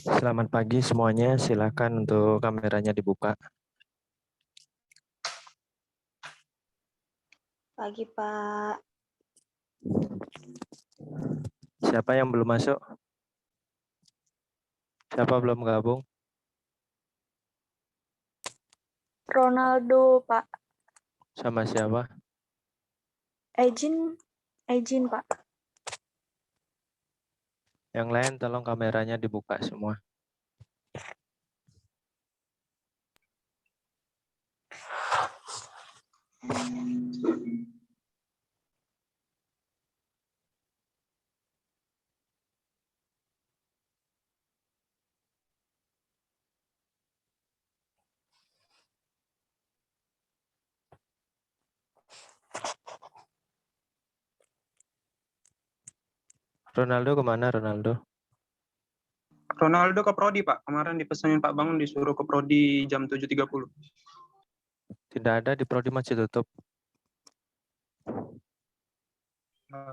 Selamat pagi semuanya, silakan untuk kameranya dibuka. Pagi, Pak. Siapa yang belum masuk? Siapa belum gabung? Ronaldo, Pak. Sama siapa? Ejin, Pak. Yang lain tolong kameranya dibuka semua. Ronaldo kemana Ronaldo? Ronaldo ke Prodi, Pak. Kemarin dipesanin Pak Bangun disuruh ke Prodi jam 7.30. Tidak ada, di Prodi masih tutup.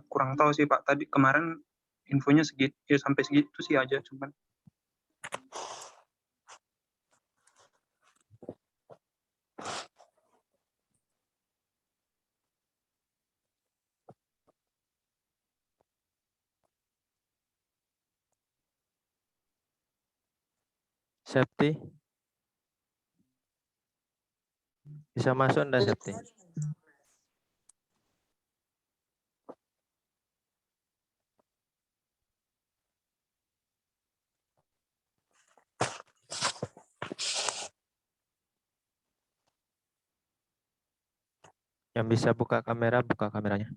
Kurang tahu sih, Pak. Tadi kemarin infonya segitu, ya sampai segitu sih aja. Cuman Septi? Bisa masuk enggak Septi? Yang bisa buka kamera, buka kameranya.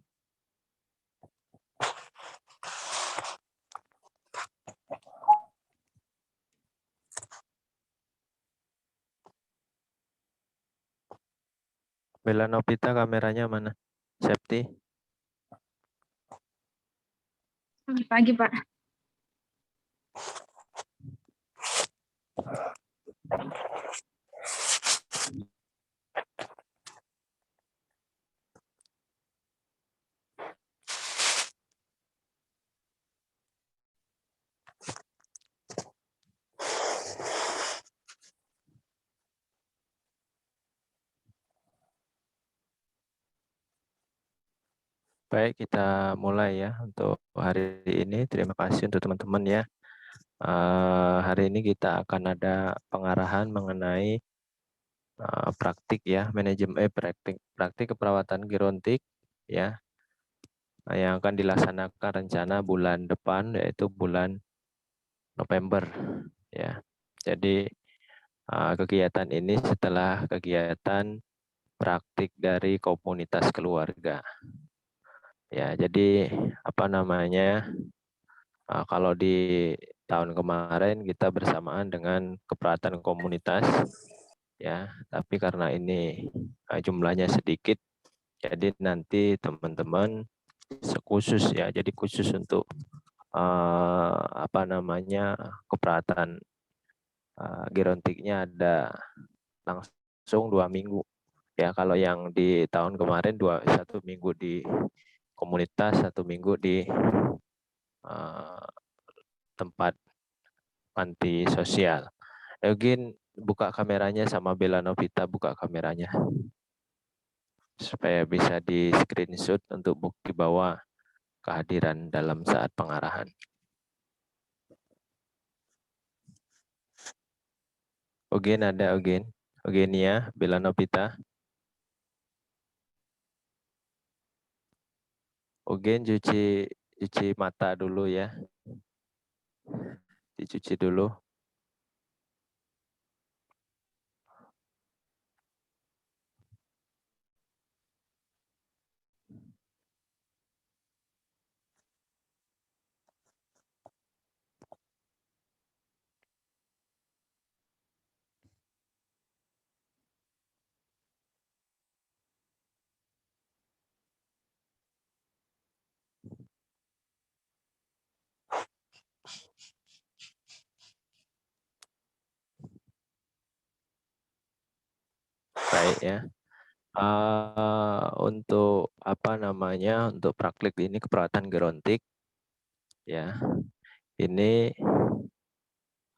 Bella Novita kameranya mana? Septi? Pagi, Pak. Baik, kita mulai ya untuk hari ini. Terima kasih untuk teman-teman ya. Hari ini kita akan ada pengarahan mengenai praktik ya, praktik keperawatan gerontik ya, yang akan dilaksanakan rencana bulan depan yaitu bulan November ya. Jadi kegiatan ini setelah kegiatan praktik dari komunitas keluarga. Ya, jadi apa namanya? Kalau di tahun kemarin kita bersamaan dengan keperawatan komunitas ya, tapi karena ini jumlahnya sedikit, jadi nanti teman-teman khusus ya, jadi khusus untuk apa namanya keperawatan gerontiknya ada langsung 2 minggu ya. Kalau yang di tahun kemarin 1 minggu di komunitas, 1 minggu di tempat panti sosial. Eugen buka kameranya, sama Bella Novita buka kameranya supaya bisa di screenshot untuk bukti bahwa kehadiran dalam saat pengarahan. Eugen ada, Eugenia, Bella Novita. Eugen cuci mata dulu ya. Dicuci dulu. Baik ya. Untuk apa namanya, untuk praktik ini keperawatan gerontik ya, ini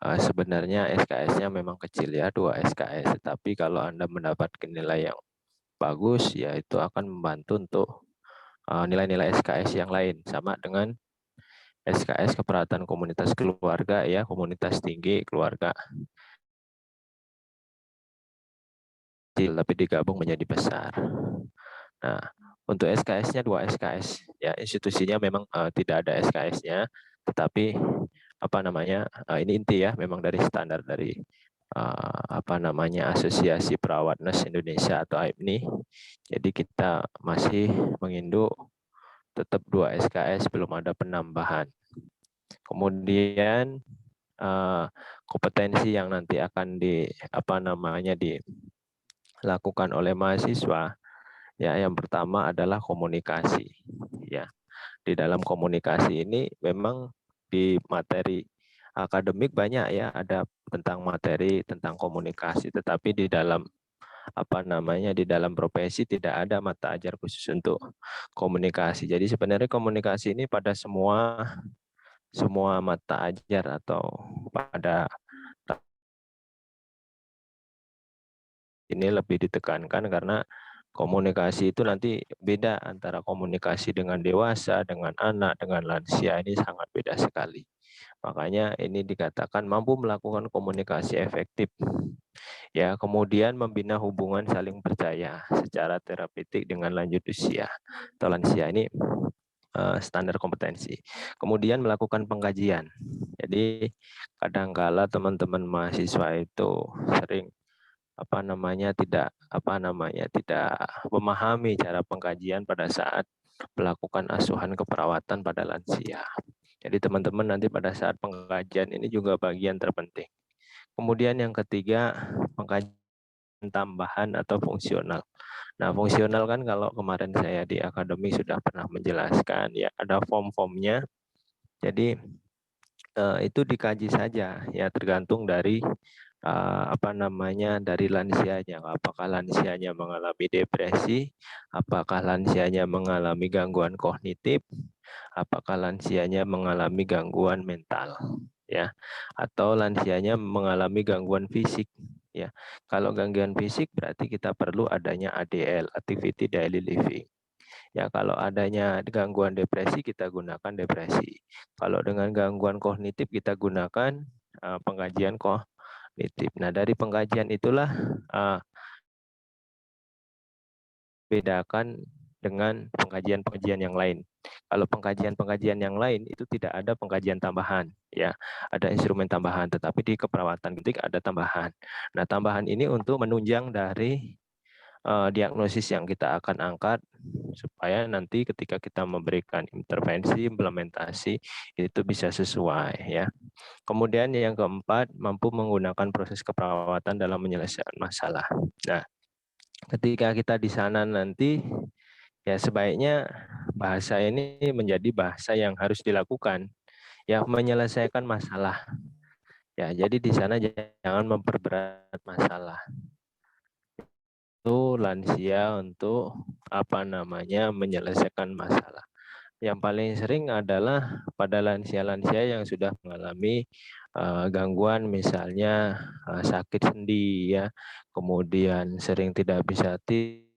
sebenarnya SKS-nya memang kecil ya, 2 SKS, tetapi kalau Anda mendapatkan nilai yang bagus, ya itu akan membantu untuk nilai-nilai SKS yang lain, sama dengan SKS keperawatan komunitas keluarga ya, komunitas tinggi keluarga kecil tapi digabung menjadi besar. Nah, untuk SKS-nya 2 SKS ya, institusinya memang tidak ada SKS-nya, tetapi ini inti ya, memang dari standar dari Asosiasi Perawat Nurse Indonesia atau AIPNI. Jadi kita masih menginduk tetap 2 SKS, belum ada penambahan. Kemudian kompetensi yang nanti akan dilakukan oleh mahasiswa ya, yang pertama adalah komunikasi ya. Di dalam komunikasi ini memang di materi akademik banyak ya, ada tentang materi tentang komunikasi, tetapi di dalam di dalam profesi tidak ada mata ajar khusus untuk komunikasi. Jadi sebenarnya komunikasi ini pada semua mata ajar atau pada ini lebih ditekankan, karena komunikasi itu nanti beda antara komunikasi dengan dewasa, dengan anak, dengan lansia, ini sangat beda sekali. Makanya ini dikatakan mampu melakukan komunikasi efektif. Ya, kemudian membina hubungan saling percaya secara terapeutik dengan lanjut usia atau lansia, ini standar kompetensi. Kemudian melakukan pengkajian. Jadi kadangkala teman-teman mahasiswa itu sering tidak memahami cara pengkajian pada saat melakukan asuhan keperawatan pada lansia. Jadi teman-teman nanti pada saat pengkajian ini juga bagian terpenting. Kemudian yang ketiga, pengkajian tambahan atau fungsional. Nah, fungsional kan kalau kemarin saya di akademi sudah pernah menjelaskan ya, ada form-formnya. Jadi itu dikaji saja ya, tergantung dari dari lansianya. Apakah lansianya mengalami depresi, apakah lansianya mengalami gangguan kognitif, apakah lansianya mengalami gangguan mental ya, atau lansianya mengalami gangguan fisik ya. Kalau gangguan fisik berarti kita perlu adanya ADL, activity daily living. Ya, kalau adanya gangguan depresi kita gunakan depresi. Kalau dengan gangguan kognitif kita gunakan pengkajian kognitif. Nah, dari pengkajian itulah bedakan dengan pengkajian-pengkajian yang lain. Kalau pengkajian-pengkajian yang lain itu tidak ada pengkajian tambahan, ya, ada instrumen tambahan, tetapi di keperawatan genetik ada tambahan. Nah, tambahan ini untuk menunjang dari diagnosis yang kita akan angkat, supaya nanti ketika kita memberikan intervensi, implementasi itu bisa sesuai ya. Kemudian yang keempat, mampu menggunakan proses keperawatan dalam menyelesaikan masalah. Nah, ketika kita di sana nanti ya sebaiknya bahasa ini menjadi bahasa yang harus dilakukan ya, menyelesaikan masalah. Ya, jadi di sana jangan memperberat masalah. Itu lansia untuk menyelesaikan masalah. Yang paling sering adalah pada lansia-lansia yang sudah mengalami gangguan, misalnya sakit sendi ya, kemudian sering tidak bisa tidur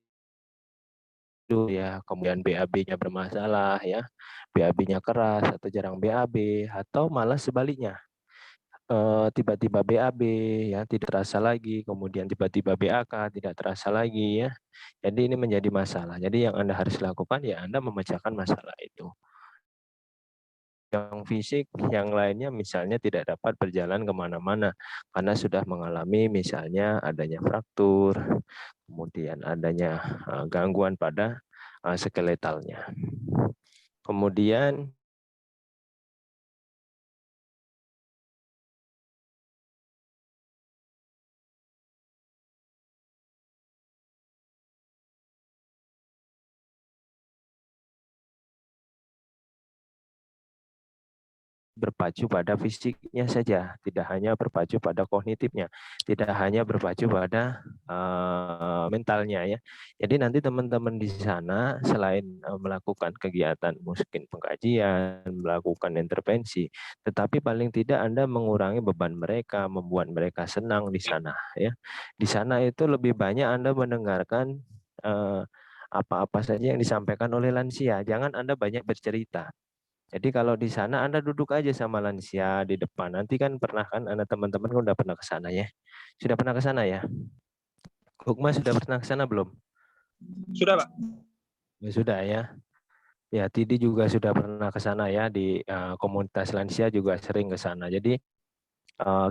ya, kemudian BAB-nya bermasalah ya, BAB-nya keras atau jarang BAB, atau malah sebaliknya. Tiba-tiba BAB ya tidak terasa lagi, kemudian tiba-tiba BAK tidak terasa lagi ya. Jadi ini menjadi masalah. Jadi yang Anda harus lakukan ya Anda memecahkan masalah itu. Yang fisik, yang lainnya misalnya tidak dapat berjalan kemana-mana karena sudah mengalami misalnya adanya fraktur, kemudian adanya gangguan pada skeletalnya. Kemudian berpacu pada fisiknya saja, tidak hanya berpacu pada kognitifnya, tidak hanya berpacu pada mentalnya ya. Jadi nanti teman-teman di sana selain melakukan kegiatan mungkin pengkajian, melakukan intervensi, tetapi paling tidak Anda mengurangi beban mereka, membuat mereka senang di sana ya. Di sana itu lebih banyak Anda mendengarkan apa-apa saja yang disampaikan oleh lansia. Jangan Anda banyak bercerita. Jadi kalau di sana Anda duduk aja sama lansia di depan. Nanti kan pernah kan Anda teman-teman kan udah pernah ke sana ya. Sudah pernah ke sana ya? Hukma sudah pernah ke sana belum? Sudah, Pak. Ya, sudah ya. Ya, Tidi juga sudah pernah ke sana ya, di komunitas lansia juga sering ke sana. Jadi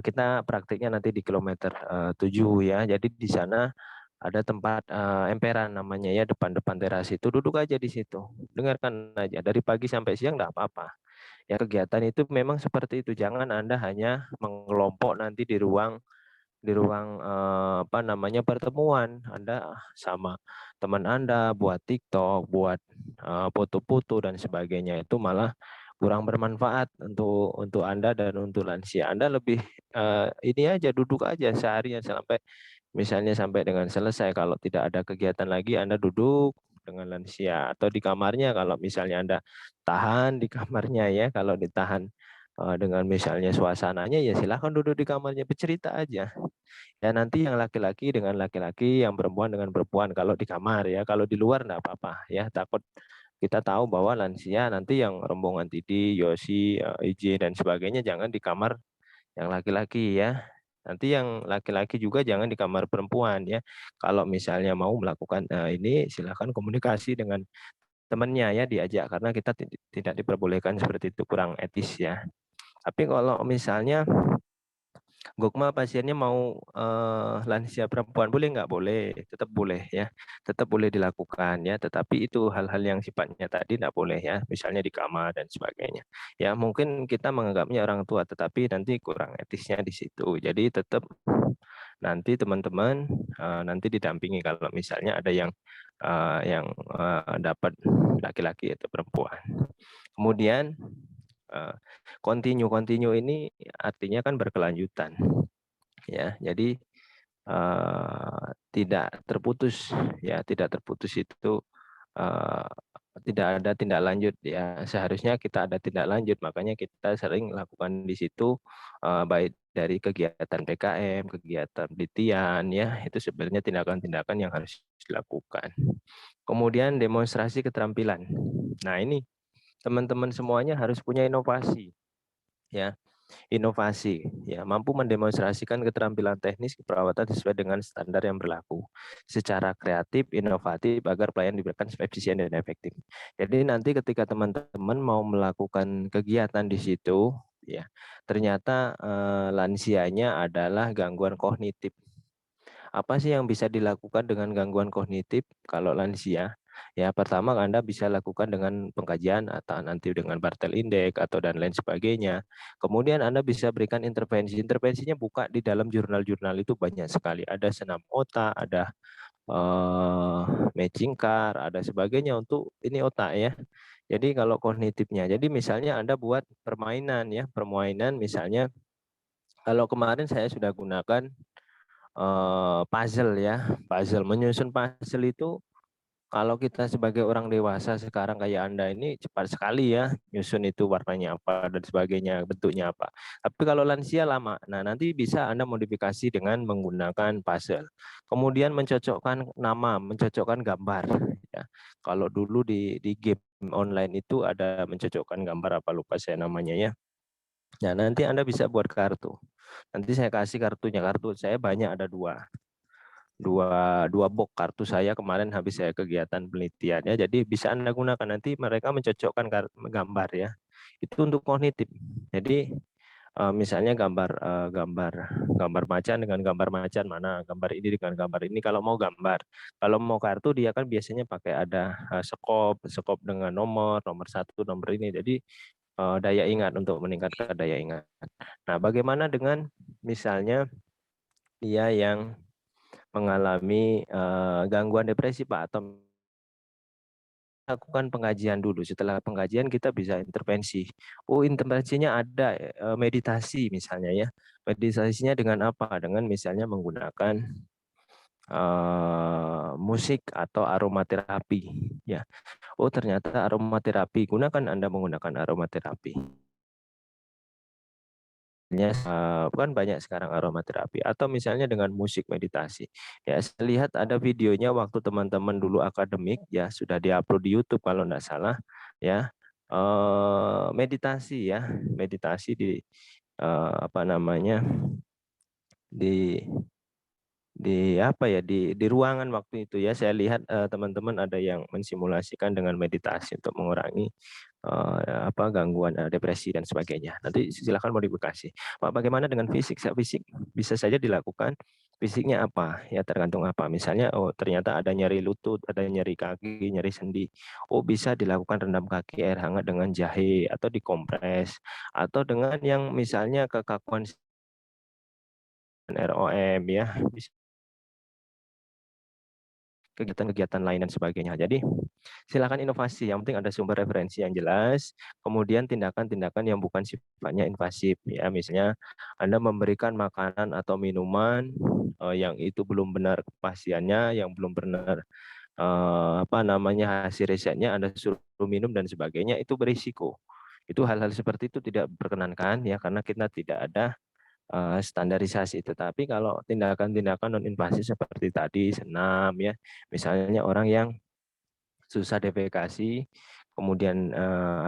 kita praktiknya nanti di kilometer 7 ya. Jadi di sana ada tempat emperan namanya ya, depan-depan teras itu. Duduk aja di situ. Dengarkan aja dari pagi sampai siang enggak apa-apa. Ya, kegiatan itu memang seperti itu. Jangan Anda hanya mengelompok nanti di ruang apa namanya pertemuan Anda sama teman Anda buat TikTok, buat foto-foto dan sebagainya, itu malah kurang bermanfaat untuk Anda dan untuk lansia. Anda lebih ini aja, duduk aja seharian sampai misalnya sampai dengan selesai. Kalau tidak ada kegiatan lagi Anda duduk dengan lansia atau di kamarnya, kalau misalnya Anda tahan di kamarnya ya, kalau ditahan dengan misalnya suasananya ya silahkan duduk di kamarnya bercerita aja. Ya nanti yang laki-laki dengan laki-laki, yang perempuan dengan perempuan kalau di kamar ya. Kalau di luar enggak apa-apa ya. Takut kita tahu bahwa lansia nanti yang rombongan Tidi, Yosi, IJ dan sebagainya jangan di kamar yang laki-laki ya. Nanti yang laki-laki juga jangan di kamar perempuan ya. Kalau misalnya mau melakukan ini silahkan komunikasi dengan temannya ya, diajak, karena kita tidak diperbolehkan seperti itu, kurang etis ya. Tapi kalau misalnya Gokma pasiennya mau lansia perempuan, boleh nggak? Boleh, tetap boleh ya, tetap boleh dilakukan ya. Tetapi itu hal-hal yang sifatnya tadi nggak boleh ya, misalnya di kamar dan sebagainya. Ya mungkin kita menganggapnya orang tua, tetapi nanti kurang etisnya di situ. Jadi tetap nanti teman-teman nanti didampingi kalau misalnya ada yang dapat laki-laki atau perempuan. Kemudian continue ini artinya kan berkelanjutan ya. Jadi tidak terputus ya, tidak terputus itu tidak ada tindak lanjut ya. Seharusnya kita ada tindak lanjut, makanya kita sering lakukan di situ baik dari kegiatan PKM, kegiatan penelitian ya, itu sebenarnya tindakan-tindakan yang harus dilakukan. Kemudian demonstrasi keterampilan. Nah, ini teman-teman semuanya harus punya inovasi ya. Inovasi ya, mampu mendemonstrasikan keterampilan teknis keperawatan sesuai dengan standar yang berlaku secara kreatif, inovatif agar pelayan diberikan efisien dan efektif. Jadi nanti ketika teman-teman mau melakukan kegiatan di situ ya, ternyata lansianya adalah gangguan kognitif. Apa sih yang bisa dilakukan dengan gangguan kognitif kalau lansia? Ya, pertama Anda bisa lakukan dengan pengkajian atau nanti dengan Bartel Index atau dan lain sebagainya. Kemudian Anda bisa berikan intervensi. Intervensinya buka di dalam jurnal-jurnal itu banyak sekali. Ada senam otak, ada matching car, ada sebagainya untuk ini otak ya. Jadi kalau kognitifnya, jadi misalnya Anda buat permainan ya, permainan misalnya kalau kemarin saya sudah gunakan puzzle ya, puzzle, menyusun puzzle itu kalau kita sebagai orang dewasa sekarang kayak Anda ini cepat sekali ya, nyusun itu warnanya apa dan sebagainya, bentuknya apa. Tapi kalau lansia lama. Nah, nanti bisa Anda modifikasi dengan menggunakan puzzle. Kemudian mencocokkan nama, mencocokkan gambar ya. Kalau dulu di game online itu ada mencocokkan gambar, apa lupa saya namanya ya. Nah, nanti Anda bisa buat kartu. Nanti saya kasih kartunya. Kartu saya banyak, ada dua box kartu saya kemarin habis saya kegiatan penelitian ya. Jadi bisa Anda gunakan, nanti mereka mencocokkan gambar ya. Itu untuk kognitif. Jadi misalnya gambar macan dengan gambar macan mana, gambar ini dengan gambar ini kalau mau gambar. Kalau mau kartu dia kan biasanya pakai ada skop dengan nomor 1, nomor ini. Jadi daya ingat, untuk meningkatkan daya ingat. Nah, bagaimana dengan misalnya dia yang mengalami gangguan depresi Pak, atau lakukan pengajian dulu. Setelah pengajian kita bisa intervensi. Oh, intervensinya ada meditasi misalnya ya. Meditasinya dengan apa? Dengan misalnya menggunakan musik atau aromaterapi ya. Oh, ternyata aromaterapi, Anda menggunakan aromaterapi. Kan banyak sekarang aromaterapi atau misalnya dengan musik meditasi. Ya, saya lihat ada videonya waktu teman-teman dulu akademik ya, sudah diupload di YouTube kalau enggak salah ya. Meditasi ya, meditasi di apa namanya? di apa ya di ruangan waktu itu ya, saya lihat teman-teman ada yang mensimulasikan dengan meditasi untuk mengurangi gangguan depresi dan sebagainya. Nanti silakan modifikasi. Pak, bagaimana dengan fisik? Fisik bisa saja dilakukan. Fisiknya apa? Ya tergantung apa. Misalnya, oh ternyata ada nyeri lutut, ada nyeri kaki, nyeri sendi. Oh bisa dilakukan rendam kaki air hangat dengan jahe atau dikompres, atau dengan yang misalnya kekakuan ROM ya, kegiatan-kegiatan lain dan sebagainya. Jadi silakan inovasi, yang penting ada sumber referensi yang jelas, kemudian tindakan-tindakan yang bukan sifatnya invasif ya. Misalnya Anda memberikan makanan atau minuman yang itu belum benar kepastiannya, yang belum benar hasil risetnya Anda suruh minum dan sebagainya, itu berisiko. Itu hal-hal seperti itu tidak diperkenankan ya, karena kita tidak ada standarisasi. Tetapi kalau tindakan-tindakan non invasif seperti tadi senam ya, misalnya orang yang susah defekasi, kemudian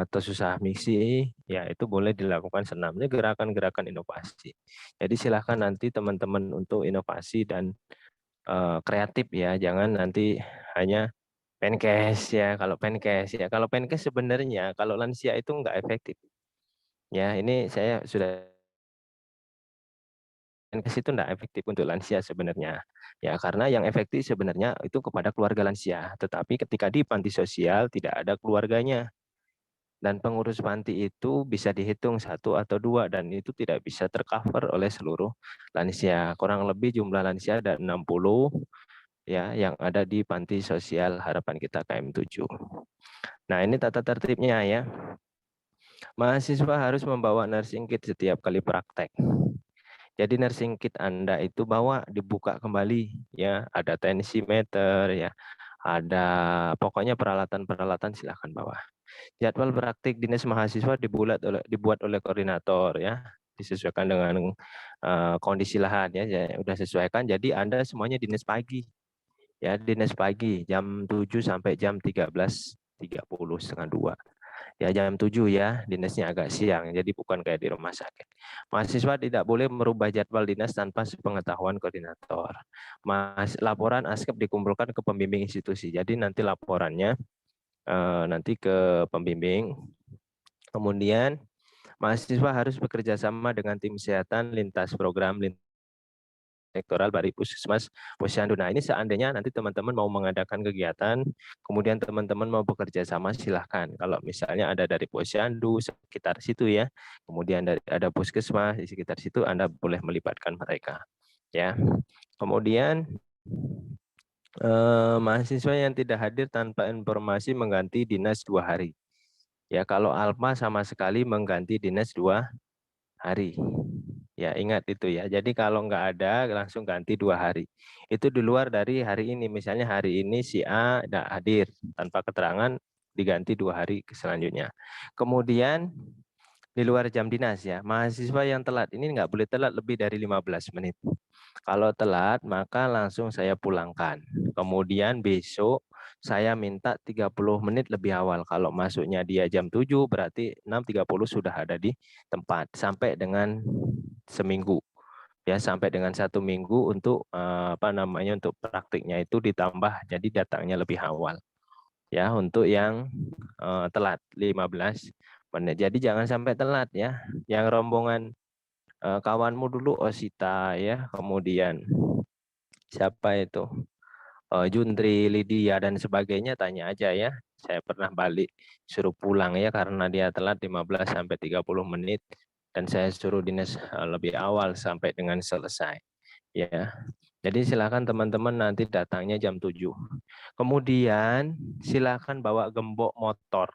atau susah misi, ya itu boleh dilakukan senamnya, gerakan-gerakan inovasi. Jadi silahkan nanti teman-teman untuk inovasi dan kreatif ya, jangan nanti hanya penkes ya. Kalau penkes sebenarnya kalau lansia itu nggak efektif. Ya, ini saya sudah Menkes itu tidak efektif untuk lansia sebenarnya. Ya, karena yang efektif sebenarnya itu kepada keluarga lansia. Tetapi ketika di panti sosial tidak ada keluarganya. Dan pengurus panti itu bisa dihitung 1 atau 2 dan itu tidak bisa tercover oleh seluruh lansia. Kurang lebih jumlah lansia ada 60 ya yang ada di panti sosial harapan kita KM7. Nah, ini tata tertibnya ya. Mahasiswa harus membawa nursing kit setiap kali praktek. Jadi nursing kit Anda itu bawa, dibuka kembali ya, ada tensimeter ya, ada pokoknya peralatan-peralatan silahkan bawa. Jadwal praktik dinas mahasiswa dibuat oleh koordinator ya, disesuaikan dengan kondisi lahan ya, udah sesuaikan. Jadi Anda semuanya dinas pagi. Ya, dinas pagi jam 7 sampai jam 13.30 setengah 2. Ya jam 7 ya, dinasnya agak siang, jadi bukan kayak di rumah sakit. Mahasiswa tidak boleh merubah jadwal dinas tanpa sepengetahuan koordinator. Laporan ASKEP dikumpulkan ke pembimbing institusi, jadi nanti laporannya nanti ke pembimbing. Kemudian mahasiswa harus bekerja sama dengan tim kesehatan lintas program, sektoral dari Puskesmas Posyandu. Nah, ini seandainya nanti teman-teman mau mengadakan kegiatan, kemudian teman-teman mau bekerja sama, silahkan. Kalau misalnya ada dari Posyandu sekitar situ ya, kemudian ada Puskesmas di sekitar situ, Anda boleh melibatkan mereka. Ya. Kemudian mahasiswa yang tidak hadir tanpa informasi mengganti dinas 2 hari. Ya, kalau Alma sama sekali mengganti dinas 2 hari. Ya, ingat itu ya. Jadi kalau nggak ada, langsung ganti 2 hari. Itu di luar dari hari ini. Misalnya hari ini si A tidak hadir, tanpa keterangan diganti 2 hari selanjutnya. Kemudian di luar jam dinas ya, mahasiswa yang telat ini nggak boleh telat lebih dari 15 menit. Kalau telat, maka langsung saya pulangkan. Kemudian besok saya minta 30 menit lebih awal. Kalau masuknya dia jam 7, berarti 6.30 sudah ada di tempat. Sampai dengan seminggu. Ya, sampai dengan 1 minggu untuk untuk praktiknya itu ditambah, jadi datangnya lebih awal. Ya, untuk yang telat 15 menit. Jadi jangan sampai telat ya. Yang rombongan kawanmu dulu Osita ya, kemudian siapa itu Juntri, Lydia dan sebagainya, tanya aja ya. Saya pernah balik suruh pulang ya karena dia telat 15 sampai 30 menit dan saya suruh dinas lebih awal sampai dengan selesai. Ya. Jadi silakan teman-teman nanti datangnya jam 7. Kemudian silakan bawa gembok motor.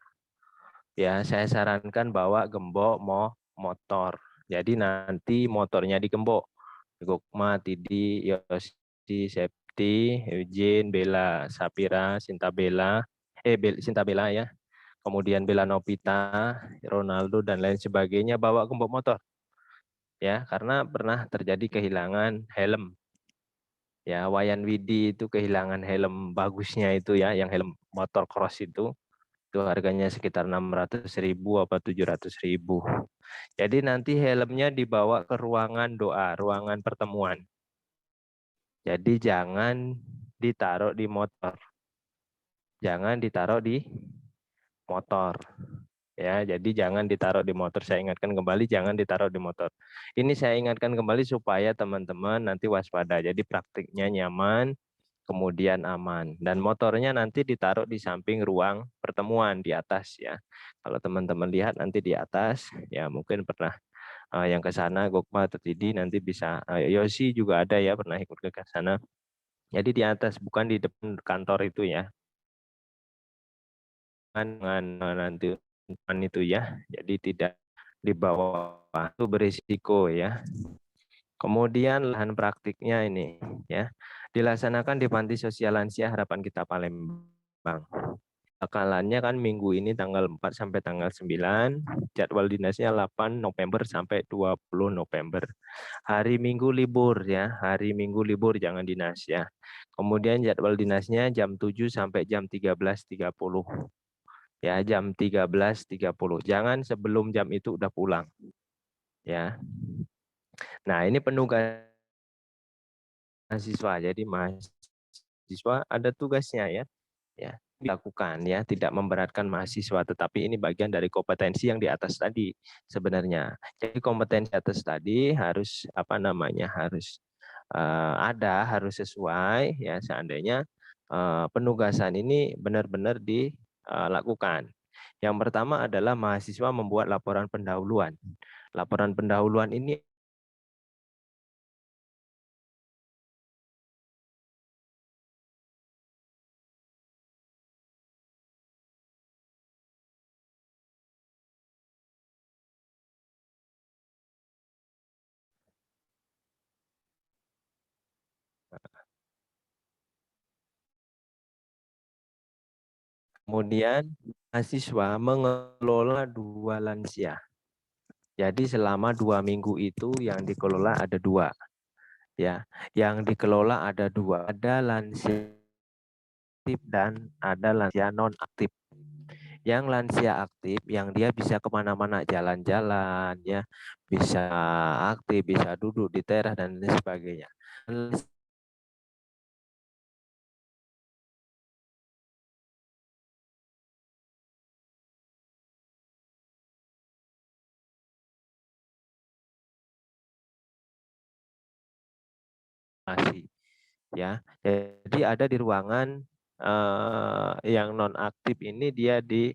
Ya, saya sarankan bawa gembok motor. Jadi nanti motornya digembok. Gokma, Tidi, Yosi, Dipti, Eugene, Bella, Sapira, Sinta Bella, Sinta Bella ya. Kemudian Bella Novita, Ronaldo dan lain sebagainya bawa kelompok motor. Ya, karena pernah terjadi kehilangan helm. Ya, Wayan Widi itu kehilangan helm bagusnya itu ya, yang helm motor cross itu harganya sekitar 600.000 apa 700.000. Jadi nanti helmnya dibawa ke ruangan doa, ruangan pertemuan. Jadi jangan ditaruh di motor. Jangan ditaruh di motor. Ya, jadi jangan ditaruh di motor. Saya ingatkan kembali, jangan ditaruh di motor. Ini saya ingatkan kembali supaya teman-teman nanti waspada. Jadi praktiknya nyaman, kemudian aman. Dan motornya nanti ditaruh di samping ruang pertemuan di atas ya. Kalau teman-teman lihat nanti di atas, ya mungkin pernah yang ke sana, Gokma atau Tidi nanti bisa. Yosi juga ada ya, pernah ikut ke sana. Jadi di atas, bukan di depan kantor itu ya. Dengan nanti itu ya, jadi tidak di bawah, itu berisiko ya. Kemudian lahan praktiknya ini ya dilaksanakan di Panti Sosial Lansia Harapan Kita Palembang. Bakalannya kan minggu ini tanggal 4 sampai tanggal 9, jadwal dinasnya 8 November sampai 20 November. Hari Minggu libur ya, hari Minggu libur jangan dinas ya. Kemudian jadwal dinasnya jam 7 sampai jam 13.30. Ya, jam 13.30. Jangan sebelum jam itu udah pulang. Ya. Nah, ini penugasan mahasiswa. Jadi mahasiswa ada tugasnya ya. Ya, dilakukan ya, tidak memberatkan mahasiswa, tetapi ini bagian dari kompetensi yang di atas tadi sebenarnya. Jadi kompetensi atas tadi harus harus harus sesuai ya, seandainya penugasan ini benar-benar dilakukan. Yang pertama adalah mahasiswa membuat laporan pendahuluan. Laporan pendahuluan ini kemudian mahasiswa mengelola 2 lansia. Jadi selama 2 minggu itu yang dikelola ada 2. Ya, yang dikelola ada 2. Ada lansia aktif dan ada lansia non aktif. Yang lansia aktif, yang dia bisa kemana-mana, jalan-jalan, ya, bisa aktif, bisa duduk di teras dan lain sebagainya. Ya, jadi ada di ruangan yang non aktif ini dia di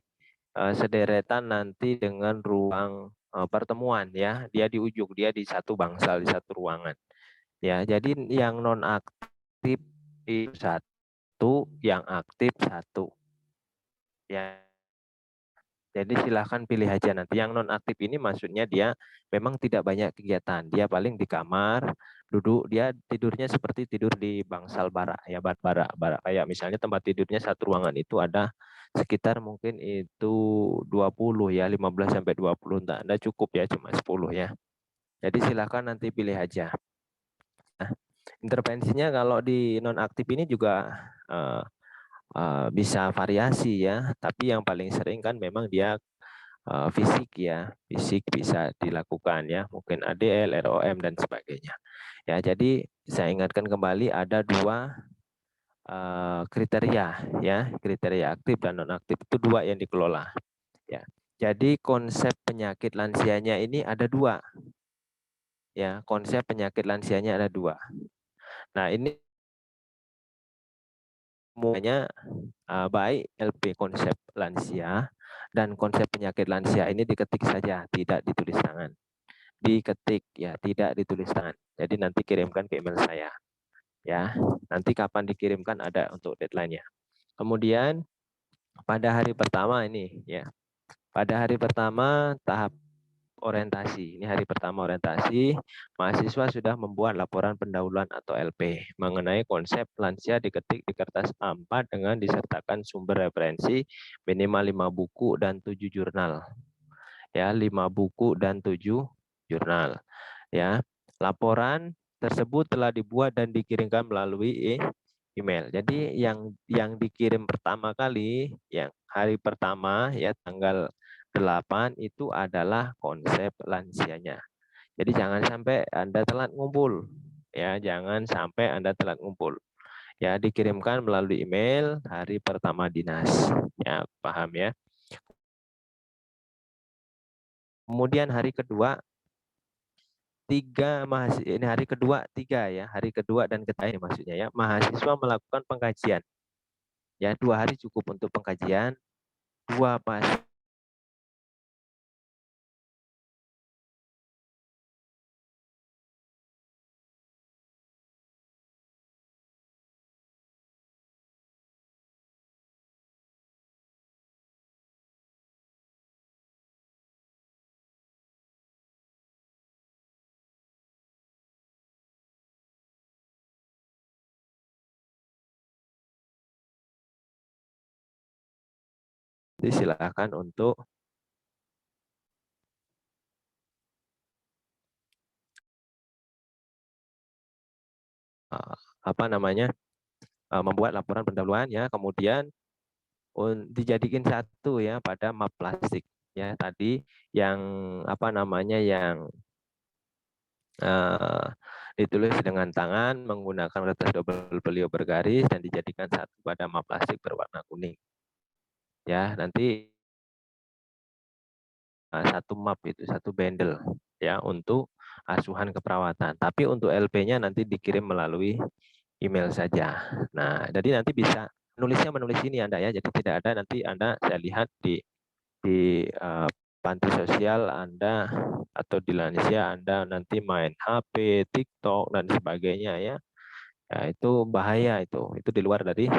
sederetan nanti dengan ruang pertemuan ya, dia di ujung, dia di satu bangsal, di satu ruangan ya. Jadi yang non aktif itu 1, yang aktif 1 ya. Jadi silahkan pilih aja nanti. Yang non aktif ini maksudnya dia memang tidak banyak kegiatan, dia paling di kamar duduk, dia tidurnya seperti tidur di bangsal barak ya, barak kayak misalnya tempat tidurnya satu ruangan itu ada sekitar mungkin itu 20 ya, 15 sampai 20, enggak Anda cukup ya, cuma 10 ya. Jadi silakan nanti pilih aja. Nah, intervensinya kalau di nonaktif ini juga bisa variasi ya, tapi yang paling sering kan memang dia fisik ya, fisik bisa dilakukan ya, mungkin ADL, ROM dan sebagainya. Ya, jadi saya ingatkan kembali ada 2 kriteria ya, kriteria aktif dan nonaktif itu 2 yang dikelola. Ya, jadi konsep penyakit lansianya ini ada 2. Ya, konsep penyakit lansianya ada 2. Nah, ini semuanya baik LP konsep lansia dan konsep penyakit lansia ini diketik saja, tidak ditulis tangan. Diketik ya, tidak ditulis tangan. Jadi nanti kirimkan ke email saya. Ya, nanti kapan dikirimkan ada untuk deadline-nya. Kemudian pada hari pertama ini ya. Pada hari pertama tahap orientasi. Ini hari pertama orientasi, mahasiswa sudah membuat laporan pendahuluan atau LP mengenai konsep lansia diketik di kertas A4 dengan disertakan sumber referensi minimal 5 buku dan 7 jurnal. Ya, 5 buku dan 7 jurnal. Ya, laporan tersebut telah dibuat dan dikirimkan melalui email. Jadi yang dikirim pertama kali, yang hari pertama ya tanggal 8 itu adalah konsep lansianya. Jadi jangan sampai Anda telat ngumpul. Ya, jangan sampai Anda telat ngumpul. Ya, dikirimkan melalui email hari pertama dinas. Ya, paham ya. Kemudian hari kedua ini hari kedua dan ketiga ini maksudnya ya, mahasiswa melakukan pengkajian. Ya, 2 hari cukup untuk pengkajian. 2 pas silakan untuk membuat laporan pendahuluan ya, kemudian dijadikan satu ya pada map plastik ya tadi yang yang ditulis dengan tangan menggunakan kertas double folio bergaris dan dijadikan satu pada map plastik berwarna kuning. Ya, nanti satu map itu satu bundle ya untuk asuhan keperawatan. Tapi untuk LP-nya nanti dikirim melalui email saja. Nah, jadi nanti bisa menulis ini Anda ya. Jadi tidak ada nanti Anda saya lihat di panti sosial Anda atau di lansia Anda nanti main HP, TikTok dan sebagainya ya. Ya itu bahaya itu. Itu di luar dari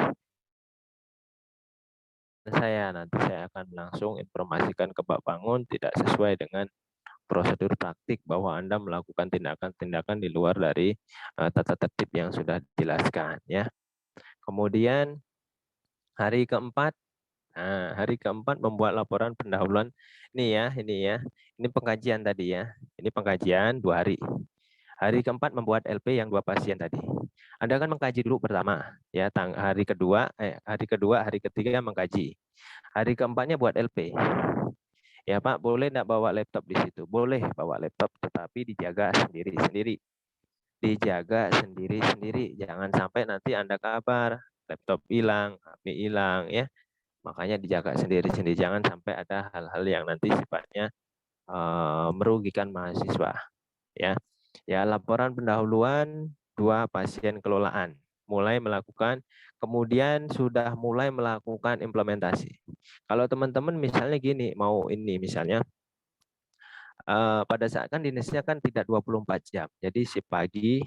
nanti saya akan langsung informasikan ke Pak Bangun tidak sesuai dengan prosedur praktik bahwa Anda melakukan tindakan-tindakan di luar dari tata tertib yang sudah dijelaskan ya. Kemudian hari keempat membuat laporan pendahuluan ini ya. Ini pengkajian tadi ya. Ini pengkajian 2 hari. Hari keempat membuat LP yang 2 pasien tadi. Anda akan mengkaji dulu pertama ya, hari kedua, hari ketiga mengkaji. Hari keempatnya buat LP. Ya Pak, boleh enggak bawa laptop di situ? Boleh bawa laptop, tetapi dijaga sendiri-sendiri. Dijaga sendiri-sendiri. Jangan sampai nanti Anda kabar laptop hilang, HP hilang ya. Makanya dijaga sendiri-sendiri. Jangan sampai ada hal-hal yang nanti sifatnya merugikan mahasiswa. Ya, laporan pendahuluan 2 pasien kelolaan. Mulai melakukan, kemudian sudah mulai melakukan implementasi. Kalau teman-teman misalnya gini, mau ini misalnya, pada saat kan dinasnya kan tidak 24 jam. Jadi si pagi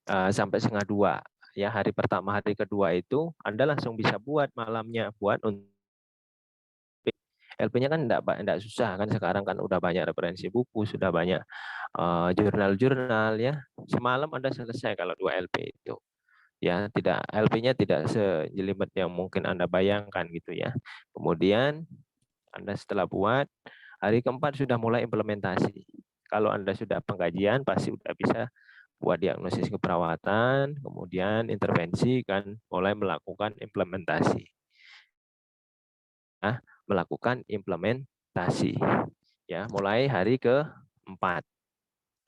sampai setengah 2. Ya, hari pertama, hari kedua itu Anda langsung bisa buat malamnya, buat untuk LP-nya kan enggak susah kan, sekarang kan udah banyak referensi buku, sudah banyak jurnal-jurnal ya. Semalam Anda selesai kalau 2 LP itu. Ya, LP-nya tidak sejelimet yang mungkin Anda bayangkan gitu ya. Kemudian Anda setelah buat, hari keempat sudah mulai implementasi. Kalau Anda sudah pengkajian pasti sudah bisa buat diagnosis keperawatan, kemudian intervensi kan mulai melakukan implementasi. Nah, melakukan implementasi. Ya, mulai hari ke-4.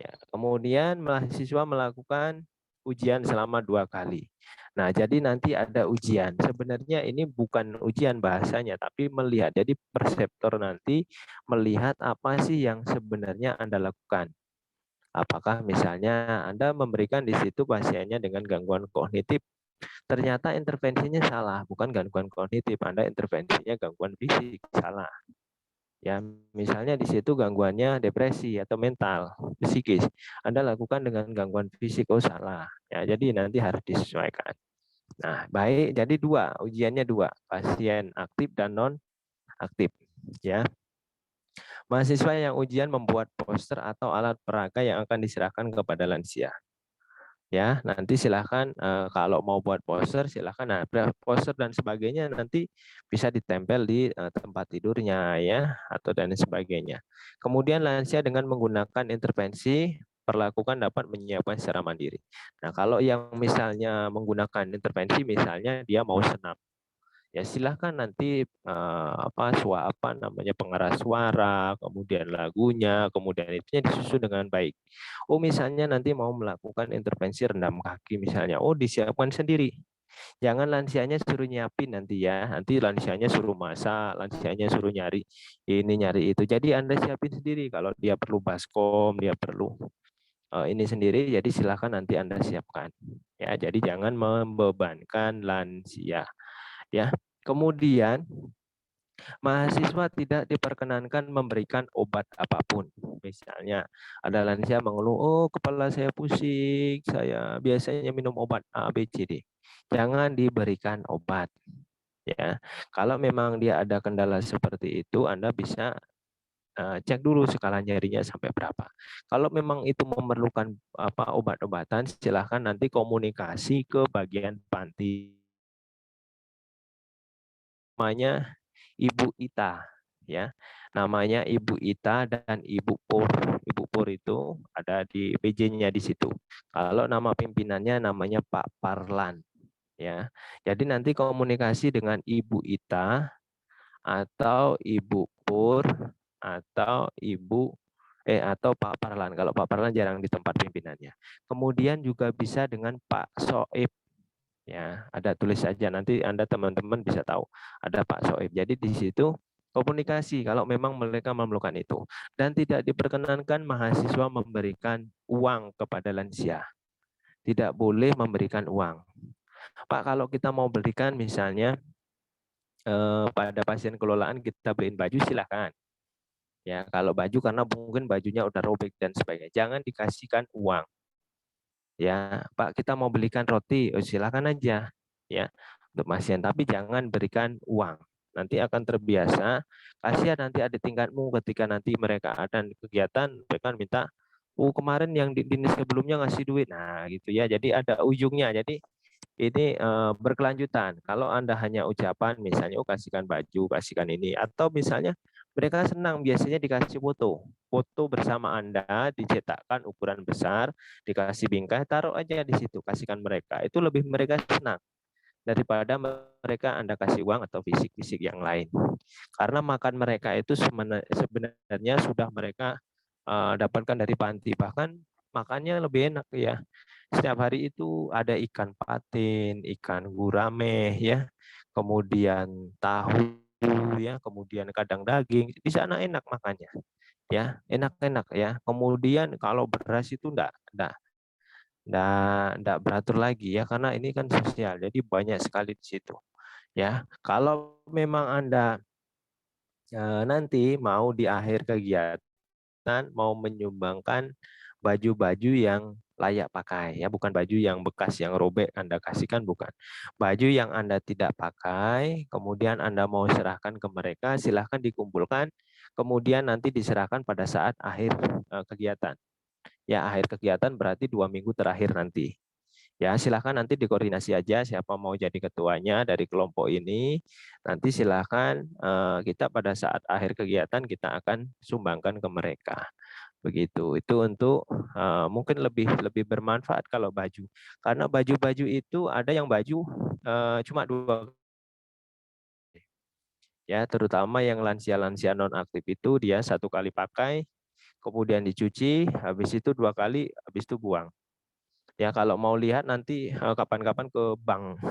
Ya, kemudian mahasiswa melakukan ujian selama 2 kali. Nah, jadi nanti ada ujian. Sebenarnya ini bukan ujian bahasanya, tapi melihat. Jadi perseptor nanti melihat apa sih yang sebenarnya Anda lakukan. Apakah misalnya Anda memberikan di situ pasiennya dengan gangguan kognitif, ternyata intervensinya salah, bukan gangguan kognitif, Anda intervensinya gangguan fisik, salah. Ya, misalnya di situ gangguannya depresi atau mental, psikis. Anda lakukan dengan gangguan fisik, oh salah. Ya, jadi nanti harus disesuaikan. Nah, baik, jadi 2, ujiannya 2, pasien aktif dan non aktif. Ya. Mahasiswa yang ujian membuat poster atau alat peraga yang akan diserahkan kepada lansia. Ya, nanti silahkan kalau mau buat poster silahkan. Nah, poster dan sebagainya nanti bisa ditempel di tempat tidurnya ya atau dan sebagainya. Kemudian lansia dengan menggunakan intervensi perlakukan dapat menyiapkan secara mandiri. Nah, kalau yang misalnya menggunakan intervensi misalnya dia mau senam. Ya silahkan nanti pengeras suara, kemudian lagunya, kemudian itunya disusun dengan baik. Oh misalnya nanti mau melakukan intervensi rendam kaki misalnya, oh disiapkan sendiri. Jangan lansianya suruh nyiapin nanti ya, nanti lansianya suruh masak, lansianya suruh nyari ini nyari itu. Jadi Anda siapin sendiri kalau dia perlu baskom, dia perlu ini sendiri, jadi silahkan nanti Anda siapkan. Ya, jadi jangan membebankan lansia. Ya, kemudian mahasiswa tidak diperkenankan memberikan obat apapun. Misalnya ada lansia mengeluh, oh kepala saya pusing, saya biasanya minum obat A, B, C, D. Jangan diberikan obat. Ya, kalau memang dia ada kendala seperti itu, Anda bisa cek dulu skala nyerinya sampai berapa. Kalau memang itu memerlukan obat-obatan, silahkan nanti komunikasi ke bagian panti. Namanya Ibu Ita ya. Namanya Ibu Ita dan Ibu Pur. Ibu Pur itu ada di PJ-nya di situ. Kalau nama pimpinannya namanya Pak Parlan ya. Jadi nanti komunikasi dengan Ibu Ita atau Ibu Pur atau atau Pak Parlan. Kalau Pak Parlan jarang di tempat pimpinannya. Kemudian juga bisa dengan Pak Soeb. Ya, ada tulis saja nanti Anda teman-teman bisa tahu. Ada Pak Soeb. Jadi di situ komunikasi kalau memang mereka memerlukan itu. Dan tidak diperkenankan mahasiswa memberikan uang kepada lansia. Tidak boleh memberikan uang. Pak, kalau kita mau berikan misalnya pada pasien kelolaan kita beliin baju silahkan. Ya, kalau baju karena mungkin bajunya udah robek dan sebagainya. Jangan dikasihkan uang. Ya, Pak, kita mau belikan roti, oh, silakan aja ya untuk pasien, tapi jangan berikan uang. Nanti akan terbiasa. Kasihan nanti ada tingkatmu ketika nanti mereka ada kegiatan, mereka minta, kemarin yang di dinas sebelumnya ngasih duit. Nah, gitu ya. Jadi ada ujungnya. Jadi ini berkelanjutan. Kalau Anda hanya ucapan, misalnya kasihkan baju, kasihkan ini, atau misalnya mereka senang biasanya dikasih foto bersama Anda, dicetakkan ukuran besar, dikasih bingkai, taruh aja di situ, kasihkan mereka. Itu lebih mereka senang daripada mereka Anda kasih uang atau fisik-fisik yang lain. Karena makan mereka itu sebenarnya sudah mereka dapatkan dari panti, bahkan makannya lebih enak ya. Setiap hari itu ada ikan patin, ikan gurame ya, kemudian tahu ya, kemudian kadang daging. Di sana enak makannya. Ya, enak-enak ya. Kemudian kalau beras itu enggak beratur lagi ya karena ini kan sosial. Jadi banyak sekali di situ. Ya, kalau memang Anda nanti mau di akhir kegiatan mau menyumbangkan baju-baju yang layak pakai ya, bukan baju yang bekas yang robek Anda kasihkan, bukan. Baju yang Anda tidak pakai, kemudian Anda mau serahkan ke mereka, silahkan dikumpulkan, kemudian nanti diserahkan pada saat akhir kegiatan. Ya, akhir kegiatan berarti 2 minggu terakhir nanti. Ya, silahkan nanti dikoordinasi aja siapa mau jadi ketuanya dari kelompok ini. Nanti silahkan kita pada saat akhir kegiatan kita akan sumbangkan ke mereka. Begitu. Itu untuk mungkin lebih bermanfaat kalau baju. Karena baju-baju itu ada yang baju cuma 2 ya, terutama yang lansia-lansia nonaktif itu dia 1 kali pakai, kemudian dicuci, habis itu 2 kali, habis itu buang. Ya, kalau mau lihat nanti kapan-kapan ke bank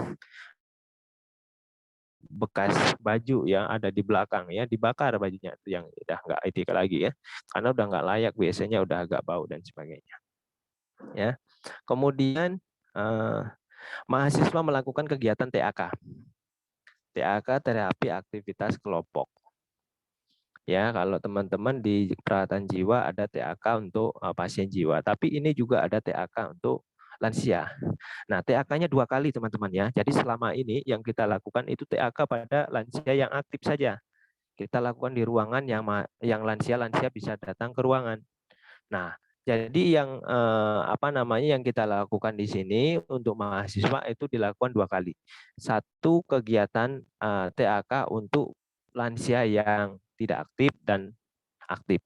bekas baju ya ada di belakang ya, dibakar bajunya itu yang udah nggak etika lagi ya, karena udah nggak layak biasanya udah agak bau dan sebagainya. Ya, kemudian mahasiswa melakukan kegiatan TAK. TAK terapi aktivitas kelompok. Ya, kalau teman-teman di perawatan jiwa ada TAK untuk pasien jiwa, tapi ini juga ada TAK untuk lansia. Nah, TAK-nya 2 kali teman-teman ya. Jadi selama ini yang kita lakukan itu TAK pada lansia yang aktif saja. Kita lakukan di ruangan yang lansia bisa datang ke ruangan. Nah, jadi yang yang kita lakukan di sini untuk mahasiswa itu dilakukan 2 kali. Satu kegiatan TAK untuk lansia yang tidak aktif dan aktif.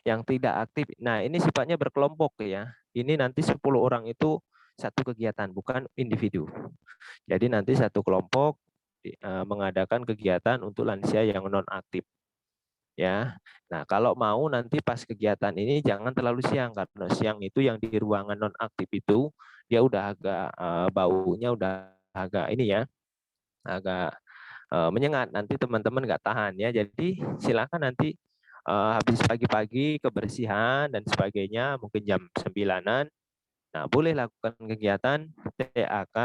Yang tidak aktif, nah ini sifatnya berkelompok ya. Ini nanti 10 orang itu satu kegiatan, bukan individu. Jadi nanti satu kelompok mengadakan kegiatan untuk lansia yang non aktif. Ya. Nah, kalau mau nanti pas kegiatan ini jangan terlalu siang, karena siang itu yang di ruangan non aktif itu dia udah agak baunya udah agak ini ya, agak menyengat, nanti teman-teman nggak tahan ya. Jadi silakan nanti habis pagi-pagi kebersihan dan sebagainya, mungkin jam 9-an, nah boleh lakukan kegiatan TAK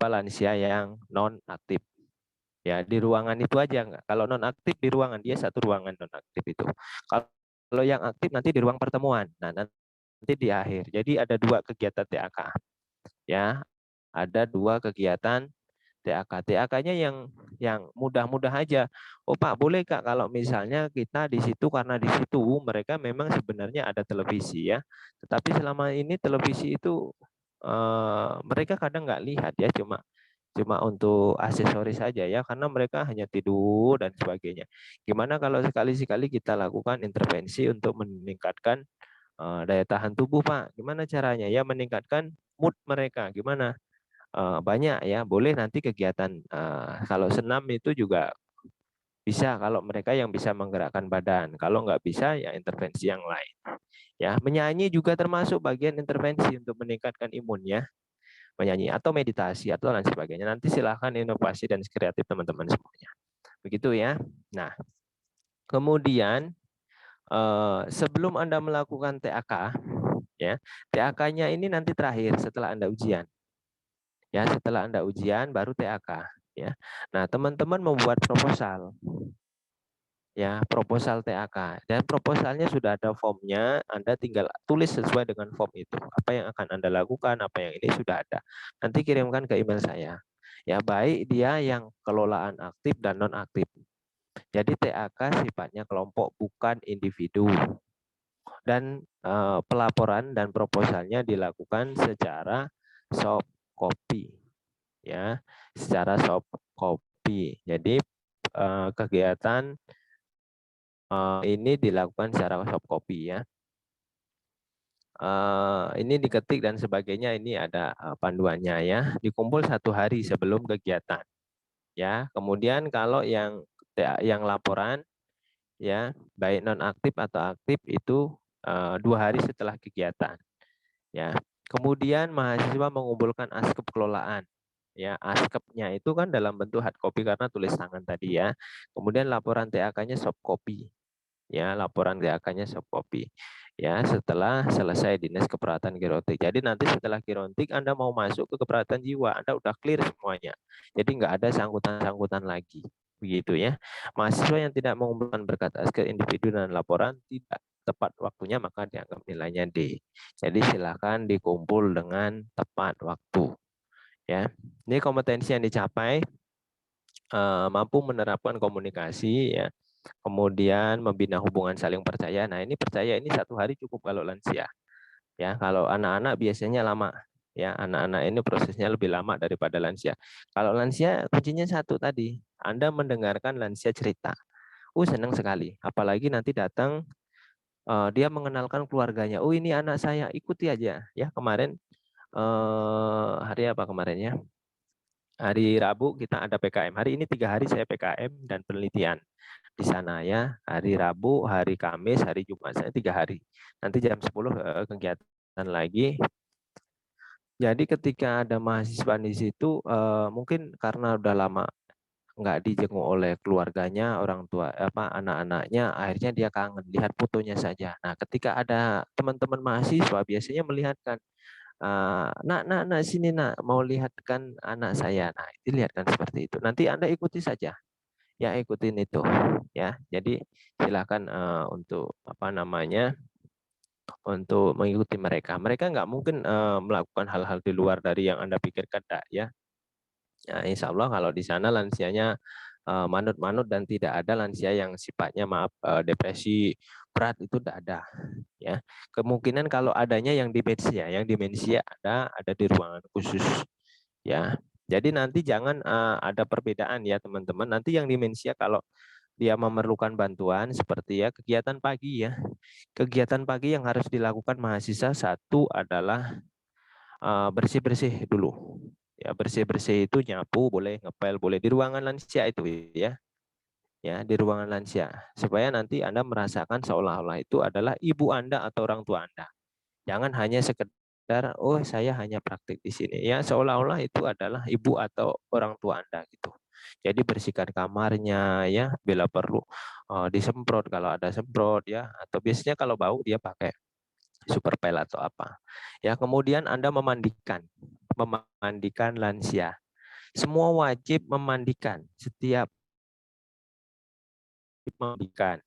lansia yang non aktif. Ya, di ruangan itu aja. Kalau non aktif di ruangan, dia satu ruangan non aktif itu. Kalau yang aktif nanti di ruang pertemuan. Nah, nanti di akhir. Jadi ada 2 kegiatan TAK. Ya, ada 2 kegiatan TAK. TAK-nya yang mudah-mudah aja. Oh Pak, boleh Kak kalau misalnya kita di situ, karena di situ mereka memang sebenarnya ada televisi ya. Tetapi selama ini televisi itu mereka kadang nggak lihat ya, cuma untuk aksesoris saja ya, karena mereka hanya tidur dan sebagainya. Gimana kalau sekali-sekali kita lakukan intervensi untuk meningkatkan daya tahan tubuh Pak? Gimana caranya? Ya meningkatkan mood mereka. Gimana? Banyak ya, boleh nanti kegiatan kalau senam itu juga bisa, kalau mereka yang bisa menggerakkan badan. Kalau nggak bisa ya intervensi yang lain. Ya, menyanyi juga termasuk bagian intervensi untuk meningkatkan imun ya. Menyanyi atau meditasi atau lain sebagainya. Nanti silahkan inovasi dan kreatif teman-teman semuanya. Begitu ya. Nah, kemudian sebelum Anda melakukan TAK, ya TAK-nya ini nanti terakhir setelah Anda ujian. Ya, setelah Anda ujian baru TAK. Ya. Nah, teman-teman membuat proposal. Ya, proposal TAK, dan proposalnya sudah ada formnya, Anda tinggal tulis sesuai dengan form itu. Apa yang akan Anda lakukan, apa yang ini sudah ada. Nanti kirimkan ke email saya. Ya, baik dia yang kelolaan aktif dan non aktif. Jadi TAK sifatnya kelompok, bukan individu. Dan pelaporan dan proposalnya dilakukan secara soft copy. Ya, secara soft copy. Jadi kegiatan ini dilakukan secara soft copy ya. Ini diketik dan sebagainya, ini ada panduannya ya. Dikumpul 1 hari sebelum kegiatan. Ya, kemudian kalau yang laporan ya, baik non aktif atau aktif itu 2 hari setelah kegiatan. Ya. Kemudian mahasiswa mengumpulkan askep kelolaan. Ya, askepnya itu kan dalam bentuk hard copy karena tulis tangan tadi ya. Kemudian laporan TAK-nya soft copy. Ya, laporan TAK-nya soft copy. Ya, setelah selesai dinas keperawatan gerontik. Jadi nanti setelah gerontik Anda mau masuk ke keperawatan jiwa, Anda udah clear semuanya. Jadi nggak ada sangkutan-sangkutan lagi. Begitu ya. Mahasiswa yang tidak mengumpulkan berkat askep individu dan laporan tidak tepat waktunya maka dianggap nilainya D. Jadi silakan dikumpul dengan tepat waktu. Ya, ini kompetensi yang dicapai, mampu menerapkan komunikasi ya. Kemudian membina hubungan saling percaya. Nah, ini percaya ini 1 hari cukup kalau lansia. Ya, kalau anak-anak biasanya lama. Ya, anak-anak ini prosesnya lebih lama daripada lansia. Kalau lansia kuncinya 1 tadi, Anda mendengarkan lansia cerita. Senang sekali. Apalagi nanti datang dia mengenalkan keluarganya. Ini anak saya, ikuti aja. Ya, kemarin hari apa kemarin ya? Hari Rabu kita ada PKM. Hari ini 3 hari saya PKM dan penelitian di sana ya. Hari Rabu, hari Kamis, hari Jumat, saya 3 hari. Nanti jam 10 kegiatan lagi. Jadi ketika ada mahasiswa di situ, mungkin karena udah lama nggak dijenguk oleh keluarganya, orang tua, anak-anaknya, akhirnya dia kangen lihat fotonya saja. Nah, ketika ada teman-teman mahasiswa biasanya melihatkan, nak sini nak, mau lihatkan anak saya. Nah, dilihatkan seperti itu. Nanti Anda ikuti saja. Ya, ikutin itu ya. Jadi silakan untuk untuk mengikuti mereka. Mereka nggak mungkin melakukan hal-hal di luar dari yang Anda pikirkan, ya. Nah, insya Allah kalau di sana lansianya manut-manut dan tidak ada lansia yang sifatnya depresi berat, itu tidak ada. Ya, kemungkinan kalau adanya yang demensia ada di ruangan khusus. Ya, jadi nanti jangan ada perbedaan ya teman-teman. Nanti yang demensia kalau dia memerlukan bantuan seperti ya kegiatan pagi ya. Kegiatan pagi yang harus dilakukan mahasiswa satu adalah bersih-bersih dulu. Ya, bersih-bersih itu nyapu boleh, ngepel boleh di ruangan lansia itu ya. Ya, di ruangan lansia supaya nanti Anda merasakan seolah-olah itu adalah ibu Anda atau orang tua Anda. Jangan hanya sekedar oh saya hanya praktik di sini. Ya, seolah-olah itu adalah ibu atau orang tua Anda gitu. Jadi bersihkan kamarnya ya, bila perlu disemprot kalau ada semprot ya, atau biasanya kalau bau dia pakai super pel atau apa. Ya, kemudian Anda memandikan lansia. Semua wajib memandikan, setiap memandikan.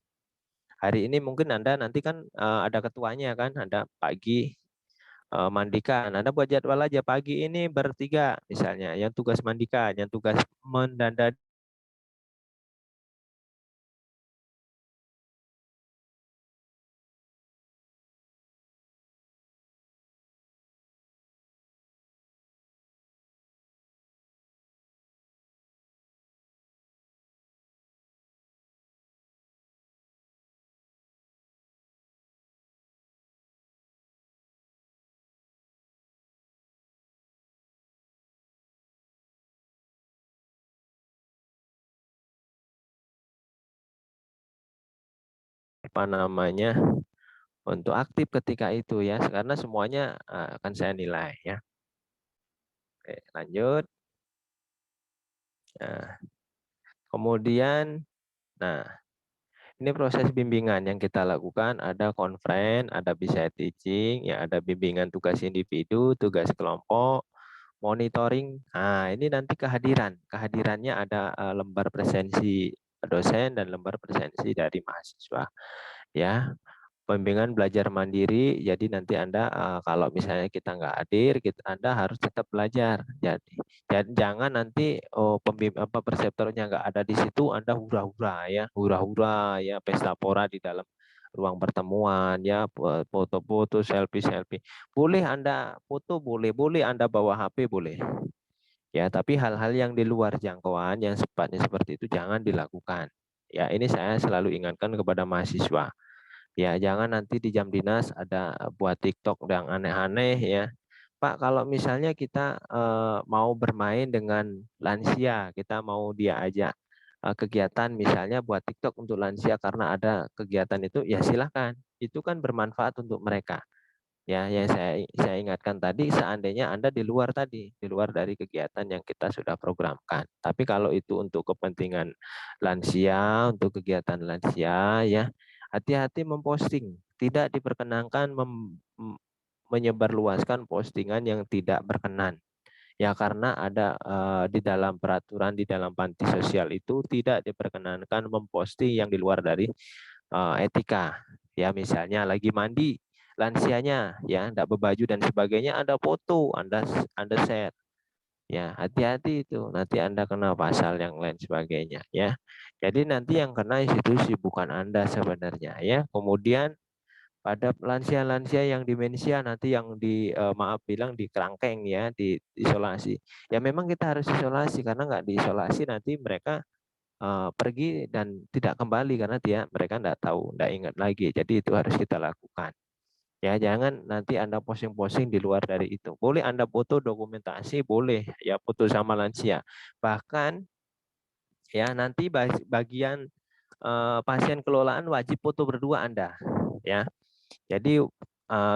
Hari ini mungkin Anda nanti kan ada ketuanya kan, Anda pagi mandikan. Anda buat jadwal aja pagi ini bertiga misalnya, yang tugas mandikan, yang tugas mendandani. Apa namanya untuk aktif ketika itu ya, karena semuanya akan saya nilai ya. Oke, lanjut. Nah, kemudian, nah ini proses bimbingan yang kita lakukan, ada conference, ada bisa teaching, ya ada bimbingan tugas individu, tugas kelompok, monitoring. Nah ini nanti kehadirannya ada lembar presensi dosen dan lembar presensi dari mahasiswa. Ya, bimbingan belajar mandiri, jadi nanti Anda kalau misalnya kita nggak hadir, Anda harus tetap belajar. Jadi jangan nanti preceptornya nggak ada di situ, Anda hura-hura ya, pesta pora di dalam ruang pertemuan ya, foto-foto, selfie. Boleh Anda foto, boleh Anda bawa HP, boleh. Ya, tapi hal-hal yang di luar jangkauan yang sifatnya seperti itu jangan dilakukan. Ya, ini saya selalu ingatkan kepada mahasiswa. Ya, jangan nanti di jam dinas ada buat TikTok yang aneh-aneh ya. Pak, kalau misalnya kita mau bermain dengan lansia, kita mau dia ajak kegiatan misalnya buat TikTok untuk lansia karena ada kegiatan itu, ya silahkan. Itu kan bermanfaat untuk mereka. Ya, yang saya ingatkan tadi, seandainya Anda di luar dari kegiatan yang kita sudah programkan. Tapi kalau itu untuk kepentingan lansia, untuk kegiatan lansia, ya hati-hati memposting. Tidak diperkenankan menyebarluaskan postingan yang tidak berkenan. Ya karena ada di dalam peraturan di dalam panti sosial itu tidak diperkenankan memposting yang di luar dari etika. Ya misalnya lagi mandi lansianya ya tidak berbaju dan sebagainya, ada foto Anda share. Ya, hati-hati itu. Nanti Anda kena pasal yang lain sebagainya ya. Jadi nanti yang kena institusi bukan Anda sebenarnya ya. Kemudian pada lansia-lansia yang demensia nanti yang bilang di kerangkeng ya, di isolasi. Ya memang kita harus isolasi karena nggak diisolasi nanti mereka pergi dan tidak kembali karena mereka nggak tahu, nggak ingat lagi. Jadi itu harus kita lakukan. Ya, jangan nanti Anda posting-posting di luar dari itu. Boleh Anda foto dokumentasi, boleh ya foto sama lansia. Bahkan ya nanti bagian pasien kelolaan wajib foto berdua Anda. Ya, jadi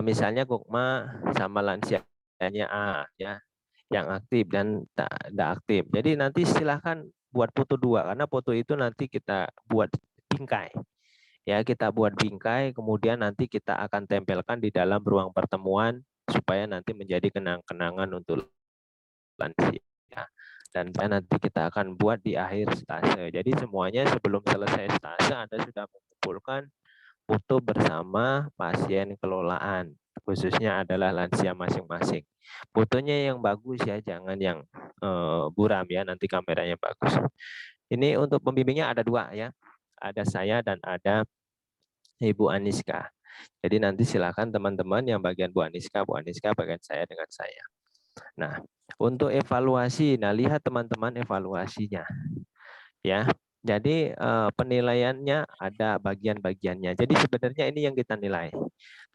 misalnya Gokma sama lansianya A ya, yang aktif dan tidak aktif. Jadi nanti silahkan buat foto dua karena foto itu nanti kita buat bingkai. Ya, kita buat bingkai, kemudian nanti kita akan tempelkan di dalam ruang pertemuan supaya nanti menjadi kenang-kenangan untuk lansia. Dan nanti kita akan buat di akhir stase. Jadi semuanya sebelum selesai stase Anda sudah mengumpulkan foto bersama pasien kelolaan. khususnya adalah lansia masing-masing. Fotonya yang bagus ya, jangan yang buram ya, nanti kameranya bagus. Ini untuk pembimbingnya ada 2 ya, ada saya dan ada Ibu Aniska. Jadi nanti silakan teman-teman yang bagian Bu Aniska bagian saya dengan saya. Nah, untuk evaluasi, nah lihat teman-teman evaluasinya ya. Jadi penilaiannya ada bagian-bagiannya. Jadi sebenarnya ini yang kita nilai.